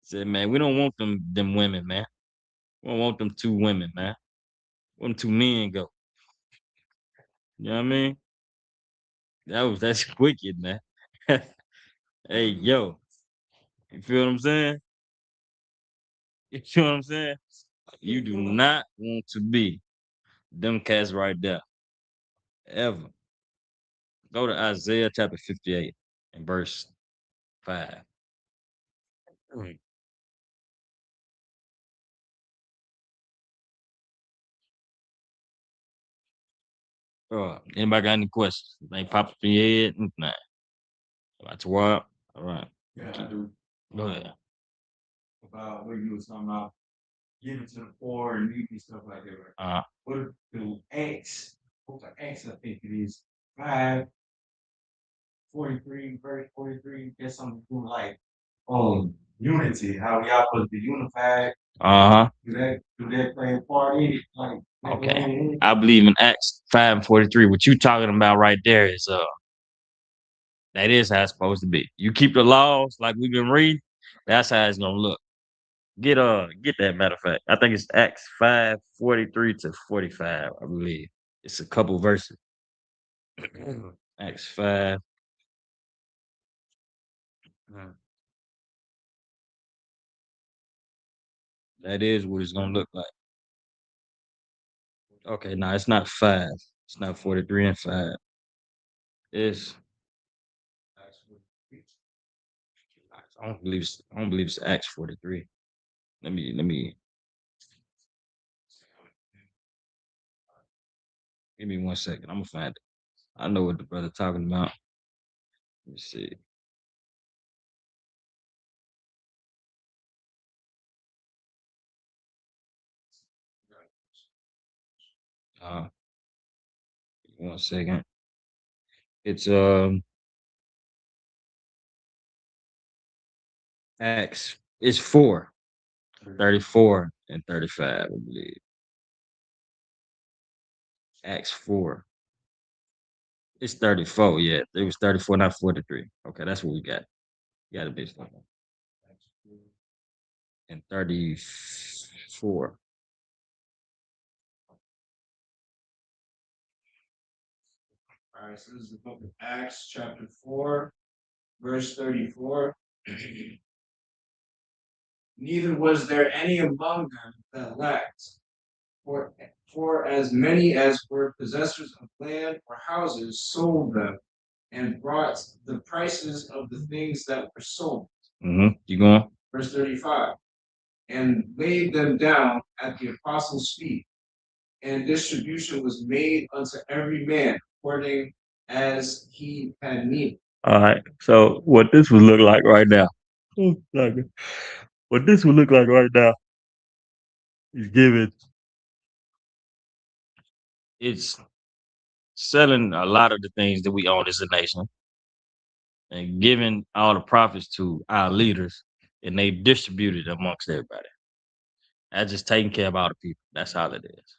Said, man, we don't want them women, man. We don't want them 2 women, man. We want 2 men go. You know what I mean? That's wicked, man. Hey, yo. You feel what I'm saying? You feel what I'm saying? You do not want to be them cats right there. Ever. Go to Isaiah chapter 58 and verse 5. Anybody got any questions? They pop up in your head? Nah. About to walk? All right. Yeah, I do. Go ahead. About what you was talking about, giving to the poor and needy stuff like that. Right? What if the Acts? What's the Acts? I think it is 5:43, verse 43. That's something to do like unity. How we all supposed to be unified. Do that play a part in it? Like okay. I believe in Acts 5:43. What you talking about right there is that is how it's supposed to be. You keep the laws like we've been reading, that's how it's gonna look. Get that, matter of fact. I think it's Acts 5:43 to 45, I believe. It's a couple verses. Acts 5. That is what it's gonna look like. Okay, no, it's not 5. It's not 43 and 5. It's I don't believe it's Acts 43. Let me give me 1 second. I'm gonna find it. I know what the brother talking about. Let me see. Uh, 1 second. It's Acts. It's 4, 34 and 35, I believe. Acts 4. It's 34, yeah. It was 34, not 43. Okay, that's what we got. Got it based on that. And 34. All right, so this is the book of Acts, chapter 4, verse 34. Neither was there any among them that lacked, for as many as were possessors of land or houses sold them and brought the prices of the things that were sold. You going? Verse 35. And laid them down at the apostles' feet, and distribution was made unto every man according as he had need. All right. So what this would look like right now. What this would look like right now is giving. It's selling a lot of the things that we own as a nation and giving all the profits to our leaders, and they distribute it amongst everybody. That's just taking care of all the people. That's all it is.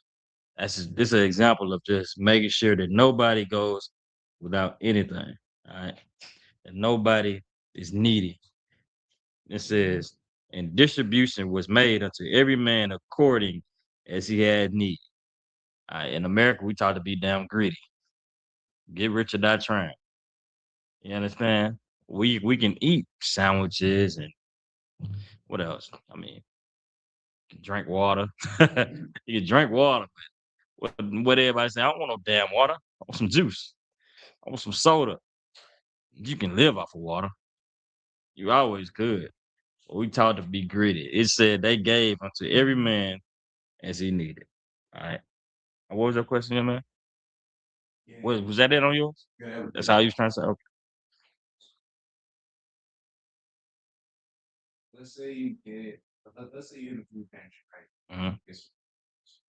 This is an example of just making sure that nobody goes without anything. All right. And nobody is needy. It says, and distribution was made unto every man according as he had need. All right. In America, we taught to be damn greedy. Get rich or die trying. You understand? We can eat sandwiches and what else? I mean, you can drink water. You can drink water, but what everybody say, I don't want no damn water. I want some juice. I want some soda. You can live off of water. You always could. But we taught to be greedy. It said they gave unto every man as he needed. All right. What was your question, young man? Yeah. Was that it on yours? Yeah, That's how you was trying to say? Okay. let's say you get, let's say you're in a food pantry, right? Mhm. Yes.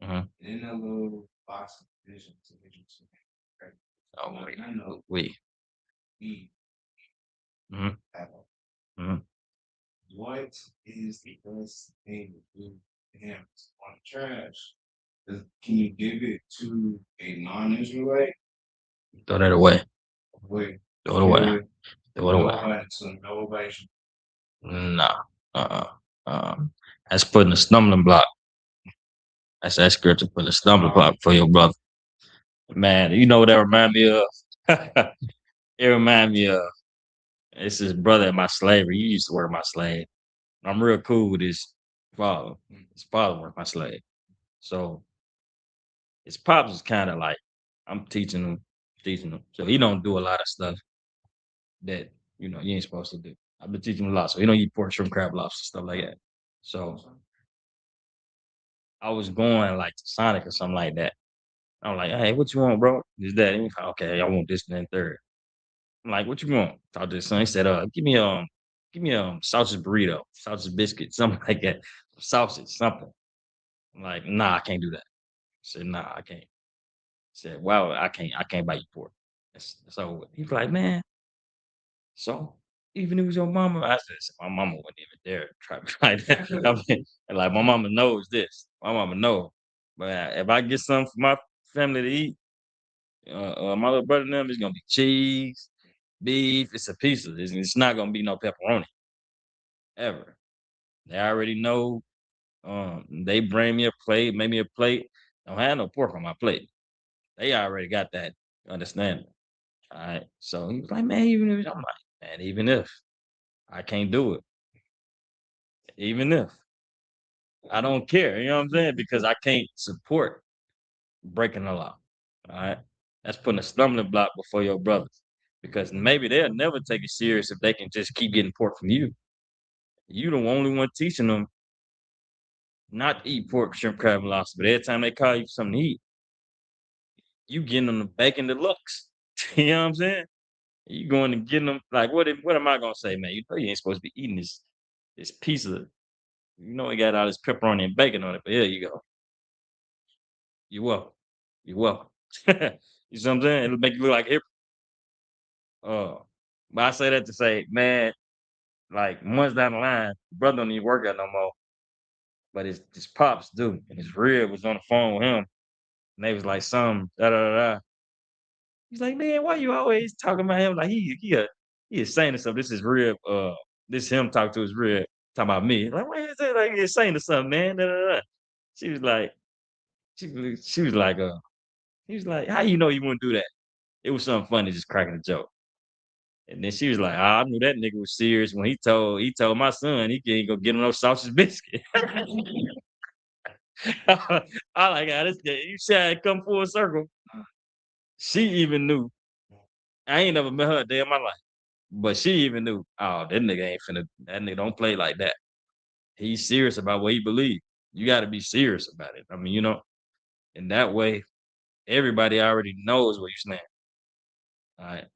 Mhm. In a little box of divisions, right? Oh, Like, I know we. we Mhm. have all. Mhm. What is the best thing to do to him on the trash? Can you give it to a non-Israelite? Throw that away. Wait, Throw it away. give it Throw it away. nobody, so nobody should. Nah. That's putting a stumbling block. That's that scripture putting a stumbling block for your brother. Man, you know what that remind me of? It remind me of it's his brother in my slavery. He used to work my slave. I'm real cool with his father. His father worked my slave. So his pops is kind of like I'm teaching him. So he don't do a lot of stuff that you ain't supposed to do. I've been teaching him a lot. So he don't eat pork, shrimp, crab, lobster, stuff like that. So I was going like to Sonic or something like that. I'm like, hey, what you want, bro? Is that? And he's like, okay, I want this and then third. I'm like, what you want? Talk to his son. He said, give me sausage burrito, sausage biscuit, something like that. Sausage, something. I'm like, nah, I can't do that. I said, nah, I can't. I said, well, I can't buy you pork. So he's like, man, so even if it was your mama, I said, my mama wasn't even there to try to like that. I mean, like my mama knows this. My mama knows. But if I get something for my family to eat, my little brother and them, it's gonna be cheese, beef. It's a pizza. It's not gonna be no pepperoni ever. They already know. They bring me a plate, make me a plate. Don't have no pork on my plate. They already got that understanding. All right. So he was like, man, even if I'm like, man, even if I can't do it, even if I don't care, you know what I'm saying? Because I can't support breaking the law. All right. That's putting a stumbling block before your brothers. Because maybe they'll never take it serious if they can just keep getting pork from you. You the only one teaching them not to eat pork, shrimp, crab, and lobster. But every time they call you for something to eat, you getting them the bacon deluxe. You know what I'm saying? You going to get them like what am I gonna say, man? You know you ain't supposed to be eating this piece of it got all this pepperoni and bacon on it, but here you go. You're welcome. You're welcome. You see what I'm saying? It'll make you look like hypocrite. But I say that to say, man, like months down the line, brother don't even work out no more. But his pops do. And his rib was on the phone with him. And they was like, some da da da da. He's like, man, why you always talking about him? Like he is saying this stuff. This is rib, this him talking to his rib, talking about me. Like, why is that like he's saying to something, man? Da, da, da. She was like, she was like, he was like, how you know you wouldn't do that? It was something funny, just cracking a joke. And then she was like, I knew that nigga was serious when he told my son he can't go get him no sausage biscuit. I like how this guy, you see how it come full circle. She even knew. I ain't never met her a day in my life. But she even knew, oh, that nigga don't play like that. He's serious about what he believes. You got to be serious about it. I mean, in that way, everybody already knows where you stand. All right.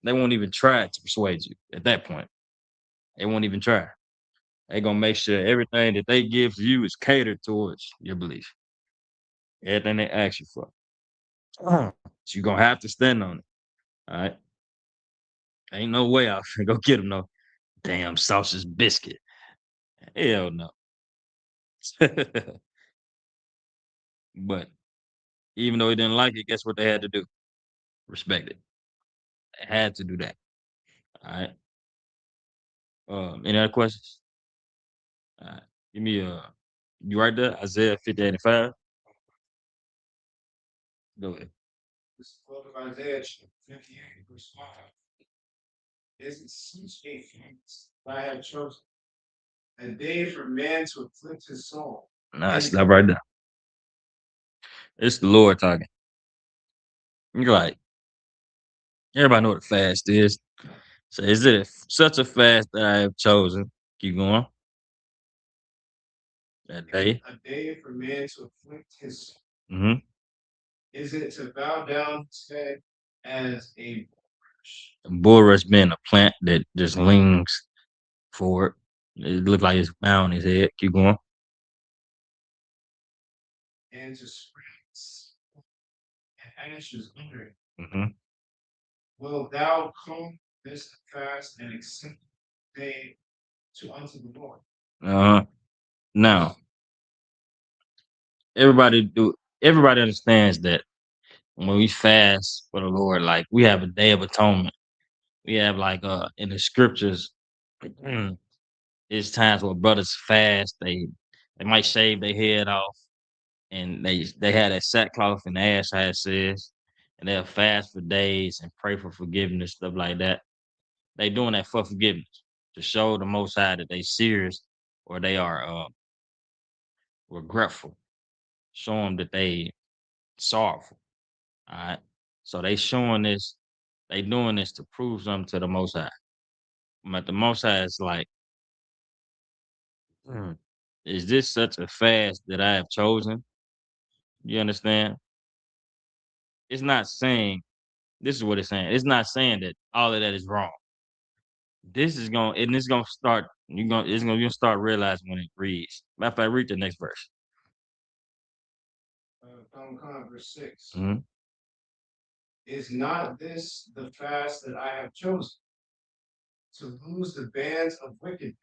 They won't even try to persuade you at that point. They won't even try. They're gonna make sure everything that they give to you is catered towards your belief. Everything they ask you for. So you're gonna have to stand on it. All right. Ain't no way I'll go get them no damn sausage biscuit. Hell no. But even though he didn't like it, guess what they had to do? Respect it. They had to do that. All right. Any other questions? All right. Give me you right there, Isaiah 50:85. Go ahead. This book of Isaiah, chapter 58, verse 5. Is it such a feast that I have chosen? A day for man to afflict his soul. Nah, stop right there. It's the Lord talking. You're like, everybody know what a fast is. So is it such a fast that I have chosen? Keep going. That day. A day for man to afflict his soul. Mm-hmm. Is it to bow down his head as a bulrush? A bulrush being a plant that just leans forward. It looked like it's bowing his head. Keep going. And to spread and ashes under it. Mm-hmm. Will thou come this fast and accept day unto the Lord? Now, everybody understands that when we fast for the Lord, like we have a day of atonement. We have like in the scriptures, it's times where brothers fast, they might shave their head off and they had that sackcloth and ash, how it says, and they'll fast for days and pray for forgiveness, stuff like that. They doing that for forgiveness to show the Most High that they serious or they are regretful. Show them that they sorrowful. All right. So they showing this, they doing this to prove something to the Most High. But the Most High is like, is this such a fast that I have chosen? You understand? It's not saying, this is what it's saying. It's not saying that all of that is wrong. This is going, and it's going to start, you'll start realizing when it reads. Matter of fact, read the next verse. Verse 6. Mm-hmm. Is not this the fast that I have chosen? To loose the bands of wickedness,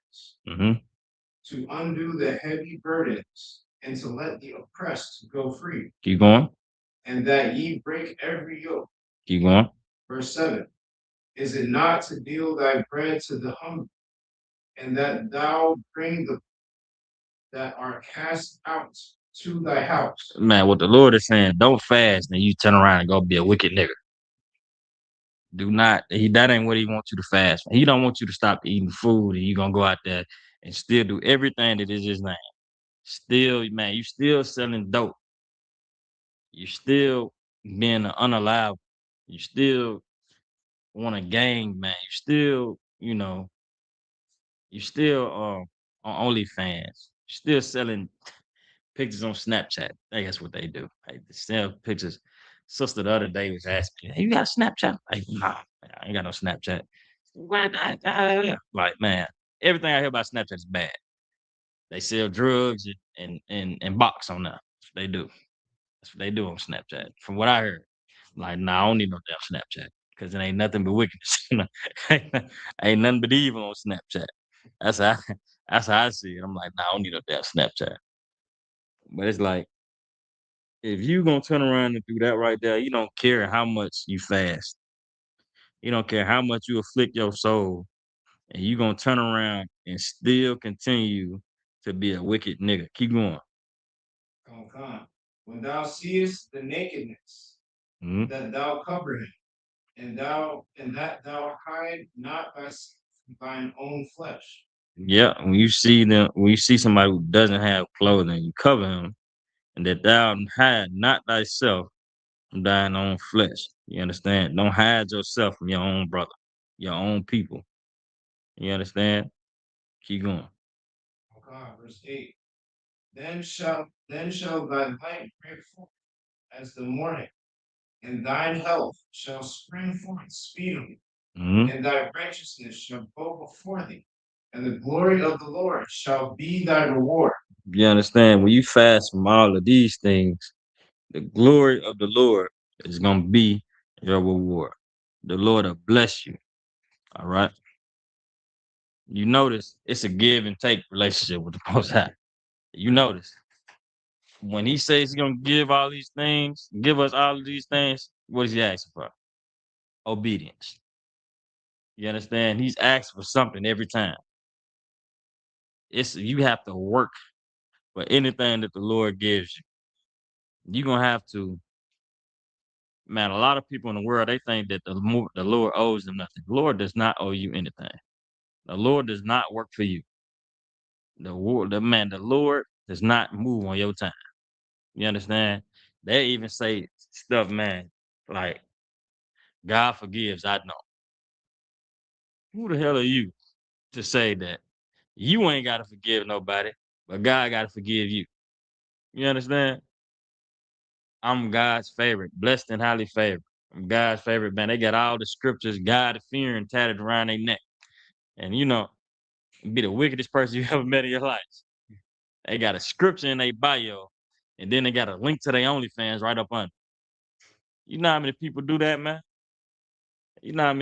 Mm-hmm. to undo the heavy burdens, and to let the oppressed go free. Keep going. And that ye break every yoke. Keep going. Verse 7. Is it not to deal thy bread to the hungry, and that thou bring the that are cast out to thy house? Man, what the Lord is saying, don't fast and you turn around and go be a wicked nigga. Do not, that ain't what he wants you to fast. He don't want you to stop eating food and you gonna go out there and still do everything that is his name. Still, man, you still selling dope. You still being unalive. You still want a gang, man. You still, you still on OnlyFans. Still selling pictures on Snapchat. I think that's what they do. Like, they sell pictures. Sister the other day was asking, "Hey, you got a Snapchat?" Like, nah, I ain't got no Snapchat. What? Like, man, everything I hear about Snapchat is bad. They sell drugs and box on there. That's what they do. That's what they do on Snapchat. From what I heard, like, nah, I don't need no damn Snapchat because it ain't nothing but wickedness. Ain't nothing but evil on Snapchat. That's how I see it. I'm like, nah, I don't need no damn Snapchat. But it's like, if you gonna turn around and do that right there, you don't care how much you fast. You don't care how much you afflict your soul, and you gonna turn around and still continue to be a wicked nigga. Keep going. Come. When thou seest the nakedness that thou cover him, and that thou hide not thyself from thine own flesh. Yeah, when you see somebody who doesn't have clothing, you cover him, and that thou hide not thyself from thine own flesh. You understand? Don't hide yourself from your own brother, your own people. You understand? Keep going. Okay, verse 8. Then shall thy light break forth as the morning, and thine health shall spring forth speedily, and thy righteousness shall go before thee, and the glory of the Lord shall be thy reward. You understand? When you fast from all of these things, the glory of the Lord is gonna be your reward. The Lord will bless you. All right. You notice it's a give and take relationship with the Most High. You notice when He says He's gonna give all these things, give us all of these things, what is He asking for? Obedience. You understand? He's asking for something every time. You have to work for anything that the Lord gives you. You're gonna have to, man. A lot of people in the world, they think that the Lord owes them nothing. The Lord does not owe you anything. The Lord does not work for you. The Lord does not move on your time. You understand? They even say stuff, man, like God forgives, I know. Who the hell are you to say that you ain't gotta forgive nobody, but God gotta forgive you? You understand? I'm God's favorite, blessed and highly favored. I'm God's favorite, man. They got all the scriptures, God fearing tatted around their neck. And be the wickedest person you ever met in your life. They got a scripture in their bio, and then they got a link to their OnlyFans right up under. You know how many people do that, man? You know how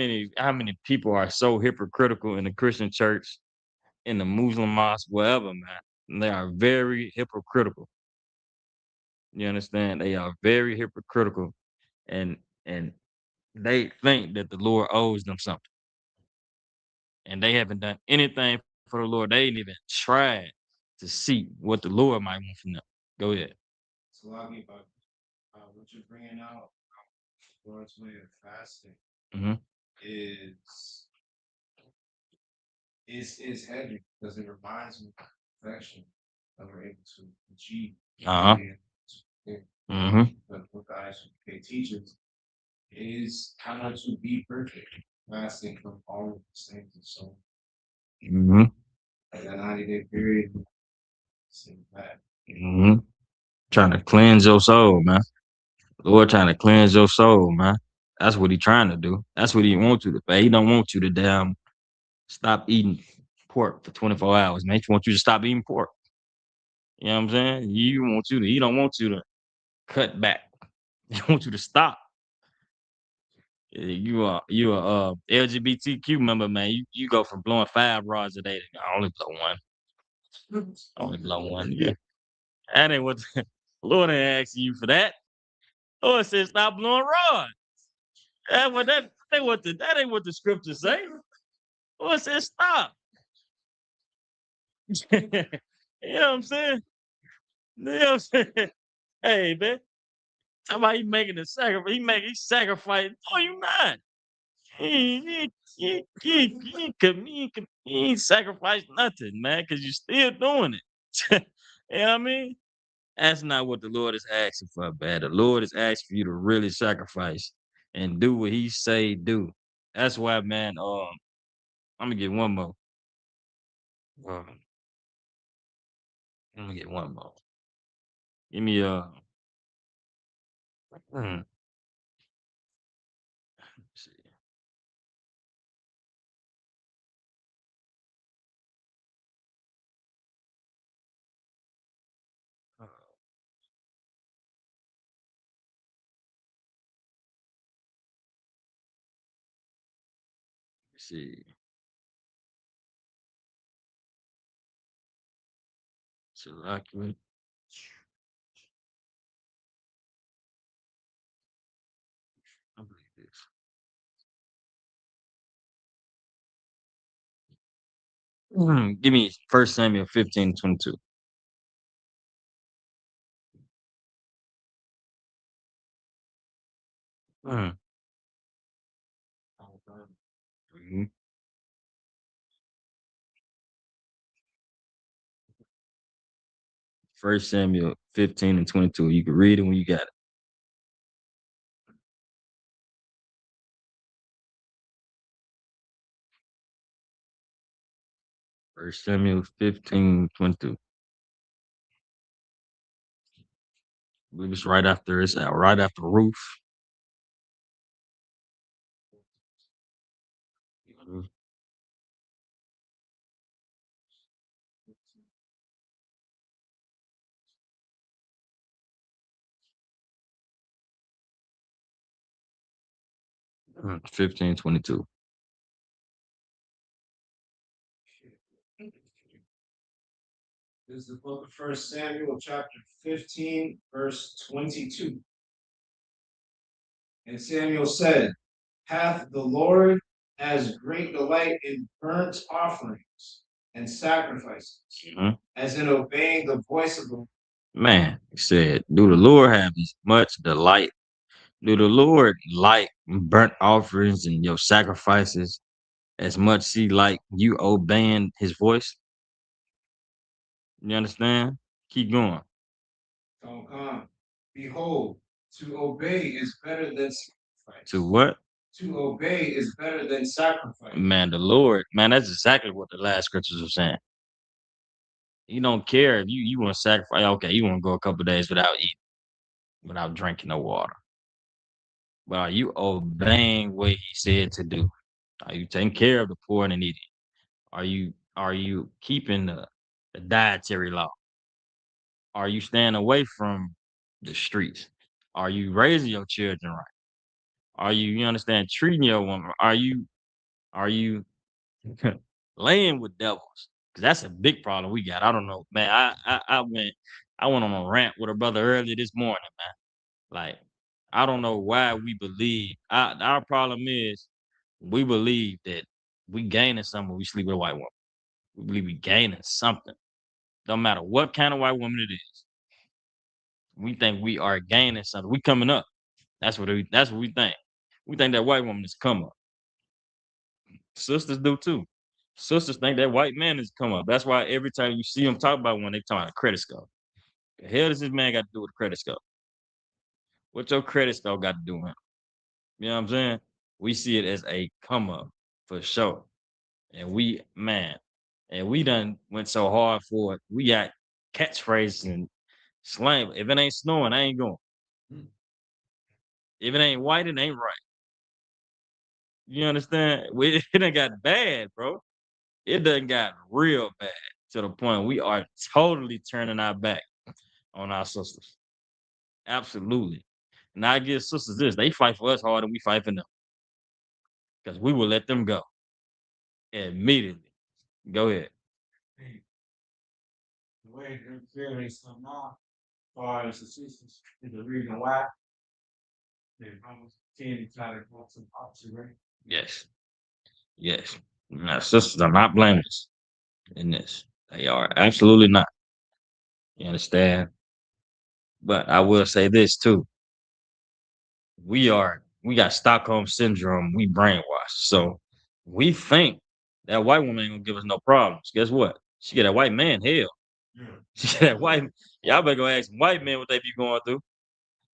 many people are so hypocritical in the Christian church, in the Muslim mosque, wherever, man. And they are very hypocritical. You understand? They are very hypocritical, and they think that the Lord owes them something, and they haven't done anything for the Lord. They ain't even tried to see what the Lord might want from them. Go ahead. So I'll give what you're bringing out, Lord's way of fasting is is heavy because it reminds me of perfection that we're able to achieve. But what the ISUK teaches is how to be perfect, fasting from all of these things. And so, that 90-day period, same that. Trying to cleanse your soul, man. Lord trying to cleanse your soul, man. That's what He trying to do. That's what He wants you to pay. He don't want you to damn stop eating pork for 24 hours, man. He wants you to stop eating pork. You know what I'm saying? He don't want you to cut back. He wants you to stop. You are LGBTQ member, man. You go from blowing 5 rods a day to I only blow one. Yeah. That ain't what the Lord ain't asking you for that. Lord said stop blowing rods. That ain't what the scriptures say. Lord said stop. You know what I'm saying? You know what I'm saying? Hey, man. How about he making a sacrifice? He sacrificing. No, you not. He ain't sacrificed nothing, man, because you still doing it. You know what I mean? That's not what the Lord is asking for, man. The Lord is asking for you to really sacrifice and do what He say do. That's why, man. I'm gonna get one more. I'm gonna get one more. Give me let's see. Let's see. Select it. I believe this. Give me 1 Samuel 15:22. Mm. Mhm. First Samuel 15 and 22. You can read it when you got it. First Samuel 15:22. I believe it's right after Ruth. Mhm. 15:22. This is the book of 1 Samuel, chapter 15, verse 22. And Samuel said, hath the Lord as great delight in burnt offerings and sacrifices Mhm. as in obeying the voice of the Man, he said, do the Lord have as much delight? Do the Lord like burnt offerings and your sacrifices as much as he like you obeying his voice? You understand? Keep going. Behold, to obey is better than sacrifice. To what? To obey is better than sacrifice. Man, the Lord, man, that's exactly what the last scriptures are saying. You don't care if you want to sacrifice. Okay, you want to go a couple days without eating, without drinking no water. But are you obeying what he said to do? Are you taking care of the poor and the needy? Are you keeping the dietary law? Are you staying away from the streets? Are you raising your children right? Are you understand treating your woman? Are you laying with devils? Because that's a big problem we got. I don't know, man. I went on a rant with a brother earlier this morning, man. Like, I don't know why we believe our problem is we believe that we gaining something when we sleep with a white woman. We believe we gaining something. Don't matter what kind of white woman it is. We think we are gaining something. We coming up. That's what we think. We think that white woman is come up. Sisters do too. Sisters think that white man is come up. That's why every time you see them talk about when they talk about a credit score. The hell does this man got to do with a credit score? What your credit score got to do with him? You know what I'm saying? We see it as a come up for sure. And we done went so hard for it. We got catchphrases and slang. If it ain't snowing, I ain't going. If it ain't white, it ain't right. You understand? It done got bad, bro. It done got real bad to the point we are totally turning our back on our sisters. Absolutely. And I give sisters this: they fight for us harder than we fight for them. Because we will let them go immediately. Go ahead. The way they're feeling some now, as far as the sisters, is the reason why they almost tend to try to go to the opposite way. Yes. Yes. Now, sisters are not blameless in this. They are absolutely not. You understand? But I will say this too. We got Stockholm syndrome. We brainwashed. So we think that white woman ain't gonna give us no problems. Guess what? She get that white man hell. Yeah. She get that white. Y'all better go ask some white men what they be going through.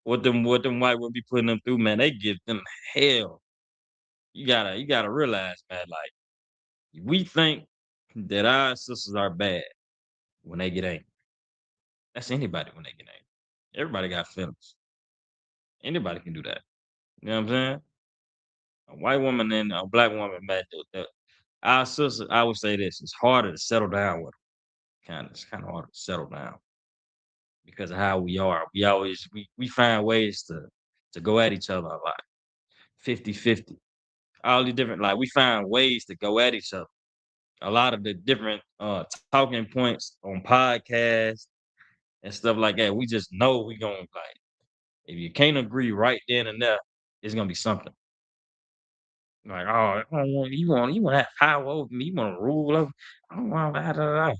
What them white women be putting them through, man. They give them hell. You gotta realize, man, like we think that our sisters are bad when they get angry. That's anybody when they get angry. Everybody got feelings. Anybody can do that. You know what I'm saying? A white woman and a black woman, man, our sister, I would say this, it's harder to settle down with them. It's kind of harder to settle down because of how we are. We find ways to go at each other a lot. 50-50. All the different, like we find ways to go at each other. A lot of the different talking points on podcasts and stuff like that. We just know we gonna like if you can't agree right then and there, it's gonna be something. Like, oh, you want to have power over me, you want to rule over. I don't want that.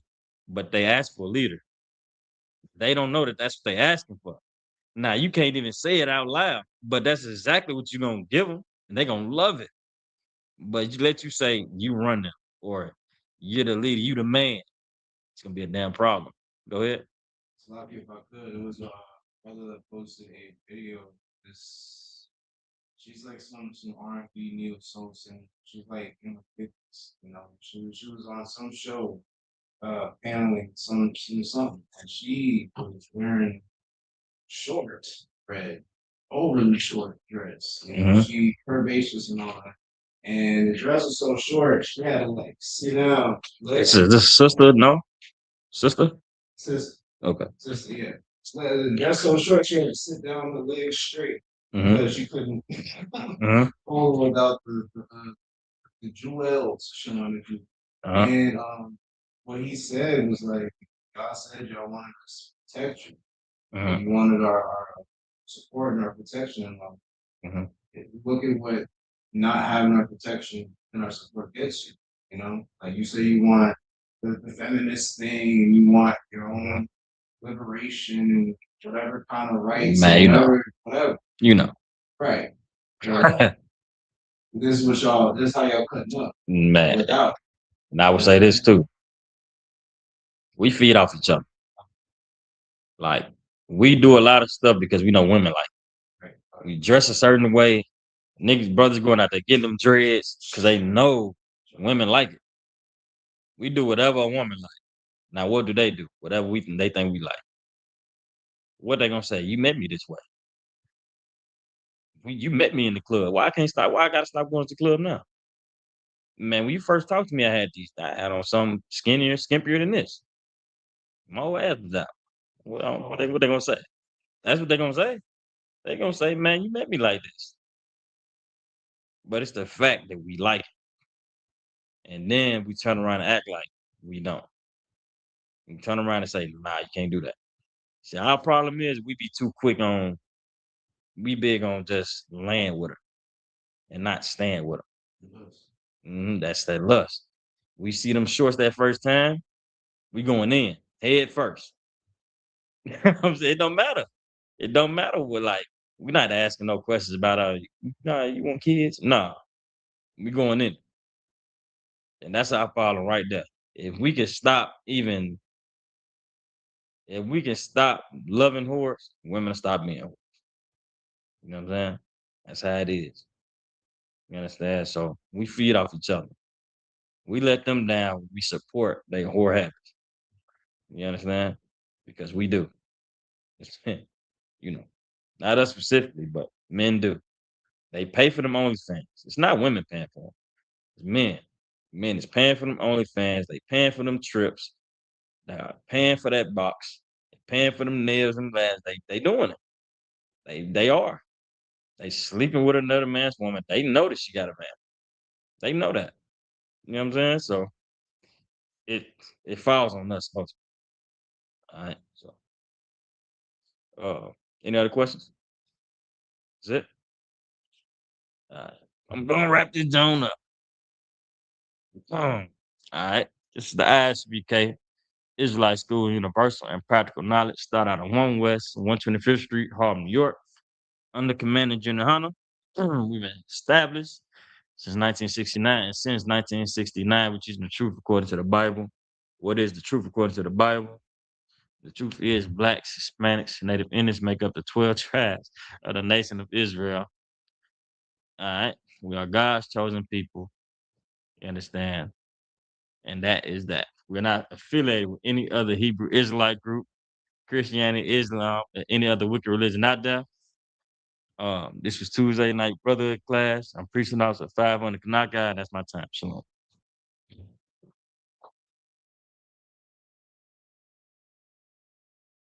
But they ask for a leader. They don't know that that's what they asking for. Now you can't even say it out loud, but that's exactly what you're gonna give them, and they're gonna love it. But you let you say you run them or you're the leader, you the man. It's gonna be a damn problem. Go ahead. Sloppy, if I could, it was a brother that posted a video. This she's like some R&B neo soul singer. She's like in her 50s, you know. She was on some show, paneling something, and she was wearing shorts, red, overly short dress. You know, she curvaceous and all that. And the dress was so short, she had to like sit down. Is this sister? No, sister. Sister. Okay. Sister, yeah. The dress so short, she had to sit down with the legs straight because she couldn't hold without the jewels showing the jewels. And what he said was like, God said y'all wanted us to protect you. You wanted our support and our protection. Look at what not having our protection and our support gets you. You know, like you say, you want the feminist thing, and you want your own liberation, whatever kind of rights, Man, whatever. You know. Right. This is how y'all cutting up. Man. Without. And I would say this too. We feed off each other. Like, we do a lot of stuff because we know women like it. Right. We dress a certain way. Niggas, brothers going out there getting them dreads because they know women like it. We do whatever a woman like. Now, what do? Whatever they think we like. What they gonna say? You met me this way. You met me in the club. Why I can't stop? Why I gotta stop going to the club now? Man, when you first talked to me, I had on some skinnier, skimpier than this. My whole ass was out. What they gonna say? That's what they gonna say. They gonna say, man, you met me like this. But it's the fact that we like it. And then we turn around and act like we don't. We turn around and say, nah, you can't do that. See, our problem is we be too quick on, we big on just laying with her and not staying with her. That's that lust. We see them shorts that first time, we going in, head first. I'm saying, it don't matter. It don't matter what, like, we're not asking no questions about, you want kids? Nah, we going in. And that's our problem right there. If we can stop loving whores, women will stop being whores. You know what I'm saying? That's how it is. You understand? So we feed off each other. We let them down. We support their whore habits. You understand? Because we do. You know, not us specifically, but men do. They pay for them OnlyFans. It's not women paying for them. It's men. Men is paying for them OnlyFans. They paying for them trips. They're paying for that box. They're paying for them nails and glasses. They doing it. They are. They sleeping with another man's woman. They know that she got a man. They know that. You know what I'm saying? So it falls on us most. All right. So any other questions? Is it? All right. I'm gonna wrap this down up. All right. This is the ISBK Israelite School Universal and Practical Knowledge. Start out on 1 West, 125th Street, Harlem, New York. Under Commander Junior Hunter. We've been established since 1969, and since 1969, we're teaching the truth according to the Bible. What is the truth according to the Bible? The truth is Blacks, Hispanics, Native Indians make up the 12 tribes of the nation of Israel. All right. We are God's chosen people. You understand? And that is that. We're not affiliated with any other Hebrew Israelite group, Christianity, Islam, or any other wicked religion out there. This was Tuesday night brotherhood class. I'm preaching out at 5 on the Kanaka. That's my time. Shalom.